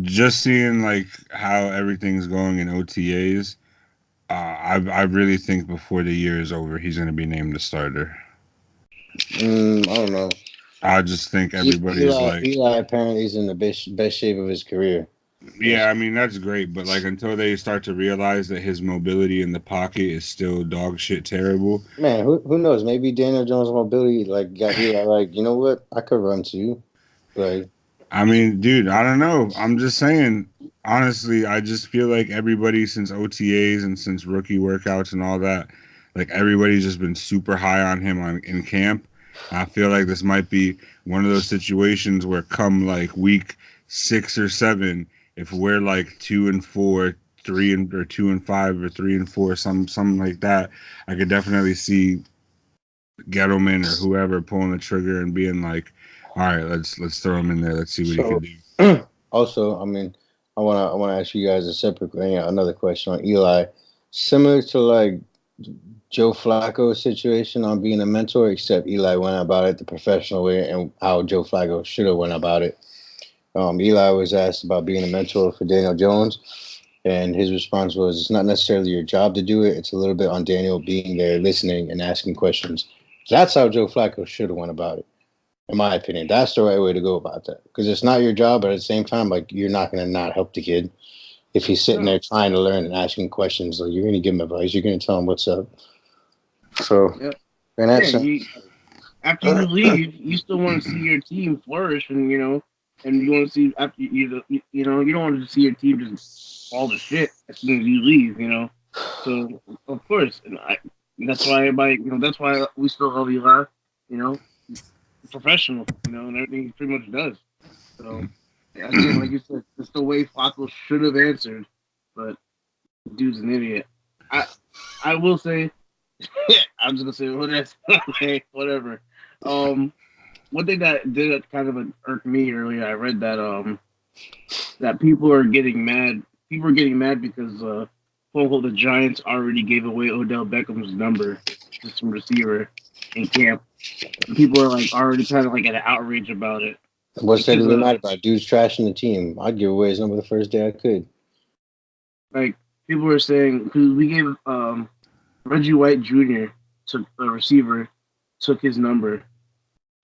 Just seeing like how everything's going in OTAs. I really think before the year is over, he's going to be named the starter. I don't know. I just think everybody's Eli apparently is in the best shape of his career. Yeah, I mean that's great, but like until they start to realize that his mobility in the pocket is still dog shit terrible. Man, who knows? Maybe Daniel Jones' mobility got Eli like, you know what? I could run too. Like, I mean, dude, I don't know. I'm just saying. Honestly, I just feel like everybody since OTAs and since rookie workouts and all that, like everybody's just been super high on him in camp. I feel like this might be one of those situations where come like week 6 or 7, if we're like 2-4, 2-5, or 3-4, something like that, I could definitely see Gettleman or whoever pulling the trigger and being like, all right, let's throw him in there. Let's see what he can do. Also, I mean, I wanna ask you guys a separate, another question on Eli, similar to like Joe Flacco's situation on being a mentor, except Eli went about it the professional way and how Joe Flacco should have went about it. Eli was asked about being a mentor for Daniel Jones, and his response was, "It's not necessarily your job to do it. It's a little bit on Daniel being there, listening and asking questions." That's how Joe Flacco should have went about it, in my opinion. That's the right way to go about that, because it's not your job, but at the same time, like you're not going to not help the kid if he's sitting there trying to learn and asking questions. Like you're going to give him advice. You're going to tell him what's up. So, in that sense, after you leave, you still want to see your team flourish, and and you want to see after you don't want to see your team just fall to shit as soon as you leave, So of course, that's why everybody, that's why we still love Eli, professional, and everything he pretty much does. So again, like you said, it's the way Flacco should have answered, but the dude's an idiot. I will say, I'm just gonna say okay, whatever. One thing that did kind of irk me earlier, I read that that people are getting mad. People are getting mad because quote unquote the Giants already gave away Odell Beckham's number to some receiver in camp. And people are like already kind of like at an outrage about it. what's that even mad about? Dude's trashing the team. I'd give away his number the first day I could. Like people are saying, because we gave Reggie White Jr. took a receiver, took his number,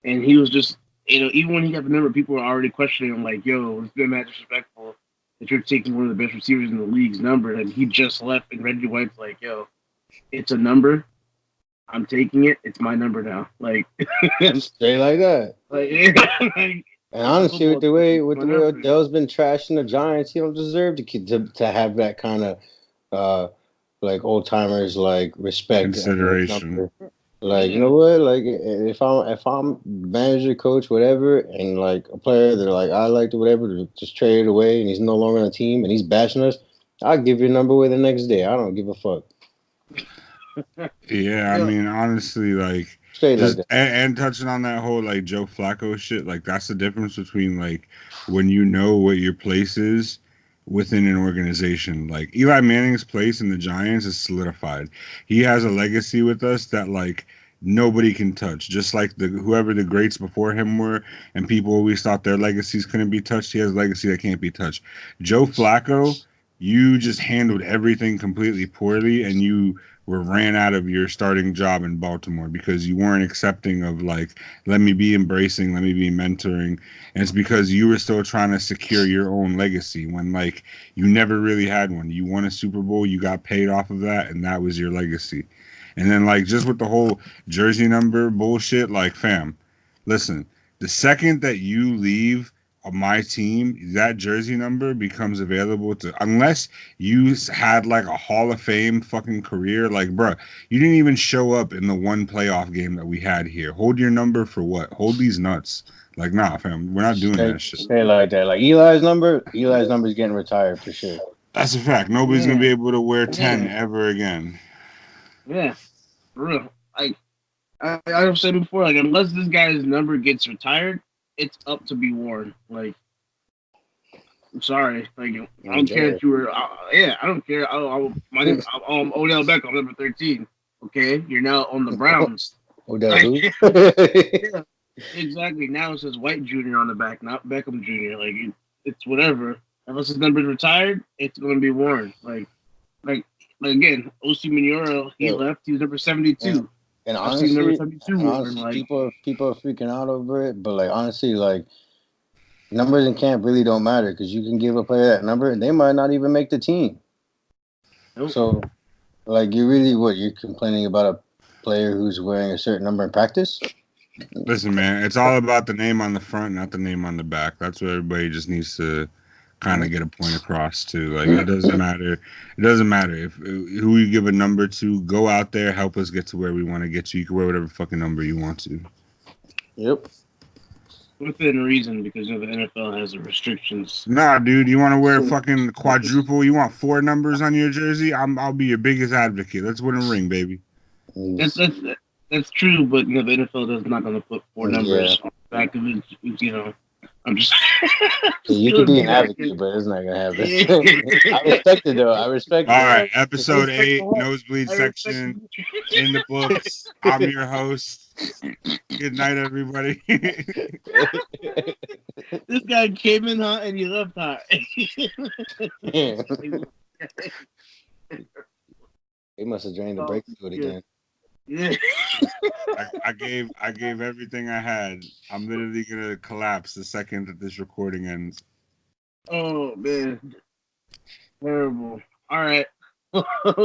and he was just, even when he got the number, people were already questioning him, like, yo, it's been mad disrespectful that you're taking one of the best receivers in the league's number, and he just left, and Reggie White's like, yo, it's a number, I'm taking it, it's my number now. Like, straight like that. Like, and honestly, with the way Odell's been trashing the Giants, he don't deserve to have that kind of like old timers like respect consideration. Like, you know what? Like, if I'm manager, coach, whatever, and like a player that like I liked or whatever, just trade it away, and he's no longer on the team, and he's bashing us, I'll give your number away the next day. I don't give a fuck. Yeah, I mean, honestly, like, just, like and touching on that whole like Joe Flacco shit, like that's the difference between like when you know what your place is within an organization. Like Eli Manning's place in the Giants is solidified. He has a legacy with us that like nobody can touch. Just like whoever the greats before him were, and people always thought their legacies couldn't be touched. He has a legacy that can't be touched. Joe Flacco, you just handled everything completely poorly, and you were ran out of your starting job in Baltimore because you weren't accepting of like, let me be embracing, let me be mentoring. And it's because you were still trying to secure your own legacy when like you never really had one. You won a Super Bowl, you got paid off of that, and that was your legacy. And then like just with the whole jersey number bullshit, like fam, listen, the second that you leave my team, that jersey number becomes available to, unless you had like a Hall of Fame fucking career, like bruh, you didn't even show up in the one playoff game that we had here. Hold your number for what? Hold these nuts. Like, nah, fam, we're not doing that shit. Say like that. Like Eli's number is getting retired for sure. That's a fact. Nobody's gonna be able to wear 10 ever again. Yeah, for real. I've said before, like unless this guy's number gets retired, it's up to be worn. Like, I'm sorry. Like, I don't care if you were. I don't care. My name. I'm Odell Beckham, number 13. Okay, you're now on the Browns. Odell who? Yeah, exactly. Now it says White Jr. on the back, not Beckham Jr. Like, it's whatever. Unless his number's retired, it's going to be worn. Like again, O.C. Minora, he left. He was number 72. And honestly, people are freaking out over it. But like honestly, like numbers in camp really don't matter because you can give a player that number and they might not even make the team. Nope. So, like, you're complaining about a player who's wearing a certain number in practice? Listen, man, it's all about the name on the front, not the name on the back. That's what everybody just needs to kind of get a point across to. Like, it doesn't matter. It doesn't matter if who you give a number to. Go out there, help us get to where we want to get to. You can wear whatever fucking number you want to. Yep. within reason, because the NFL has the restrictions. Nah, dude, you want to wear fucking quadruple? You want 4 numbers on your jersey? I'll be your biggest advocate. Let's win a ring, baby. That's true, but the NFL is not going to put 4 numbers on the back of it. I'm just. You could be an advocate, but it's not gonna happen. I respect it though. I respect it. All right, episode 8, Nosebleed Section in the books. I'm your host. Good night, everybody. This guy came in hot and he left hot. He must have drained the brake fluid again. Yeah. I gave everything I had. I'm literally gonna collapse the second that this recording ends. Oh man, terrible. All right,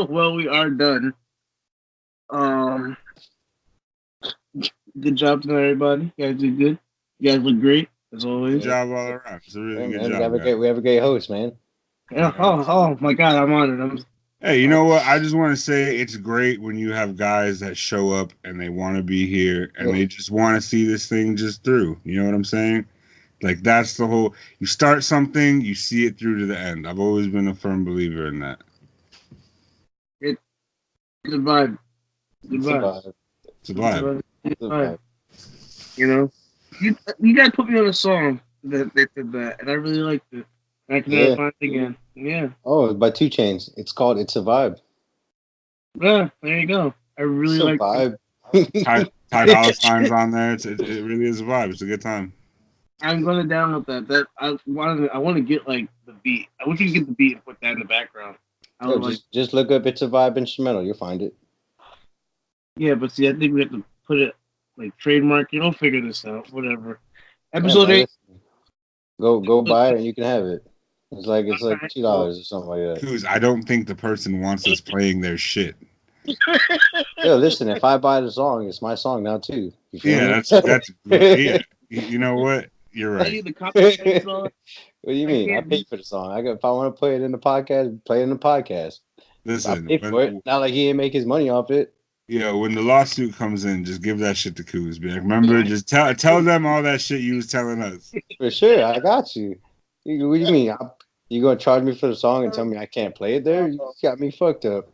well we are done. Good job tonight, everybody. You guys did good. You guys look great as always. Good job all around. It's a really good job. We have a great host, man. Yeah. Oh my God, I'm honored. Hey, you know what? I just want to say it's great when you have guys that show up and they want to be here and they just want to see this thing just through. You know what I'm saying? Like, that's the whole... You start something, you see it through to the end. I've always been a firm believer in that. Good vibe. Good vibe. It's a vibe. You know? You guys put me on a song that they did that, and I really liked it. I can never find it again. Yeah. Oh, by 2 Chainz. It's called "It's a Vibe." Yeah, there you go. I really like vibe. Ty Dolla Sign's on there. It really is a vibe. It's a good time. I'm gonna download that. I want to get like the beat. I want you to get the beat and put that in the background. Just look up "It's a Vibe" instrumental. You'll find it. Yeah, but see, I think we have to put it like trademark. You'll figure this out. Whatever. Episode 8. Go buy it and you can have it. It's like $2 or something like that. Because I don't think the person wants us playing their shit. Yo, listen, if I buy the song, it's my song now too. Yeah, that's yeah. You know what? You're right. What do you mean? I paid for the song. If I want to play it in the podcast, play it in the podcast. Listen, I paid for it. Not like he didn't make his money off it. Yeah, when the lawsuit comes in, just give that shit to Kuz. Be like, remember, just tell them all that shit you was telling us. For sure, I got you. What do you mean? You gonna charge me for the song and tell me I can't play it there? You got me fucked up.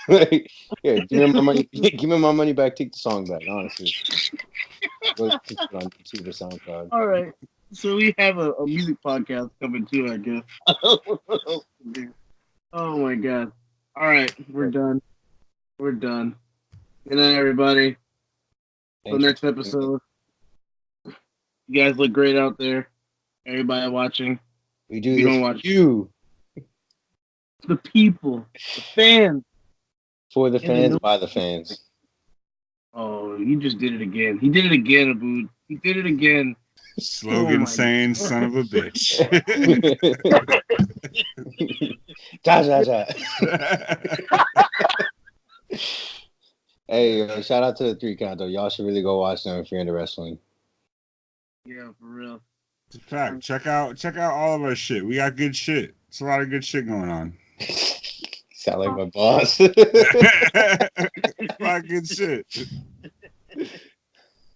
Like, yeah, give me my money. Give me my money back. Take the song back. Honestly, go on YouTube or SoundCloud. All right, so we have a music podcast coming too, I guess. Oh my God! All right, we're done. We're done. Good night, everybody. Till next episode. You guys look great out there. Everybody watching. We do this for you. The people. The fans. For the fans, by the fans. Oh, you just did it again. He did it again, Abood. He did it again. Slogan saying, son of a bitch. Hey, shout out to the 3 Count, though. Y'all should really go watch them if you're into wrestling. Yeah, for real. It's a fact. Check out all of our shit. We got good shit. It's a lot of good shit going on. Sound like my boss. A lot of good shit.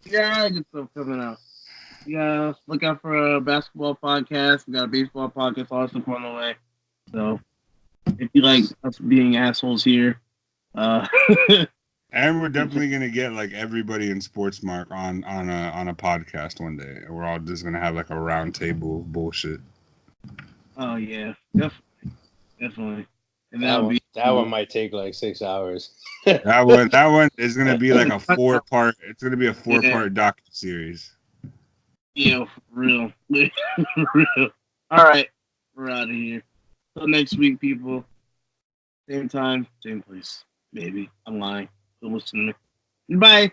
Yeah, good stuff coming out. Yeah, look out for a basketball podcast. We got a baseball podcast, all that stuff on the way. So, if you like us being assholes here, and we're definitely gonna get like everybody in Sportsmark on a podcast one day. We're all just gonna have like a round table of bullshit. Oh yeah, definitely. And that one might take like 6 hours. that one is gonna be like a 4-part. It's gonna be a 4-part docu-series. Yeah, for real. Real. All right, we're out of here. Till next week, people. Same time, same place. Maybe I'm lying. Don't listen to me. Bye.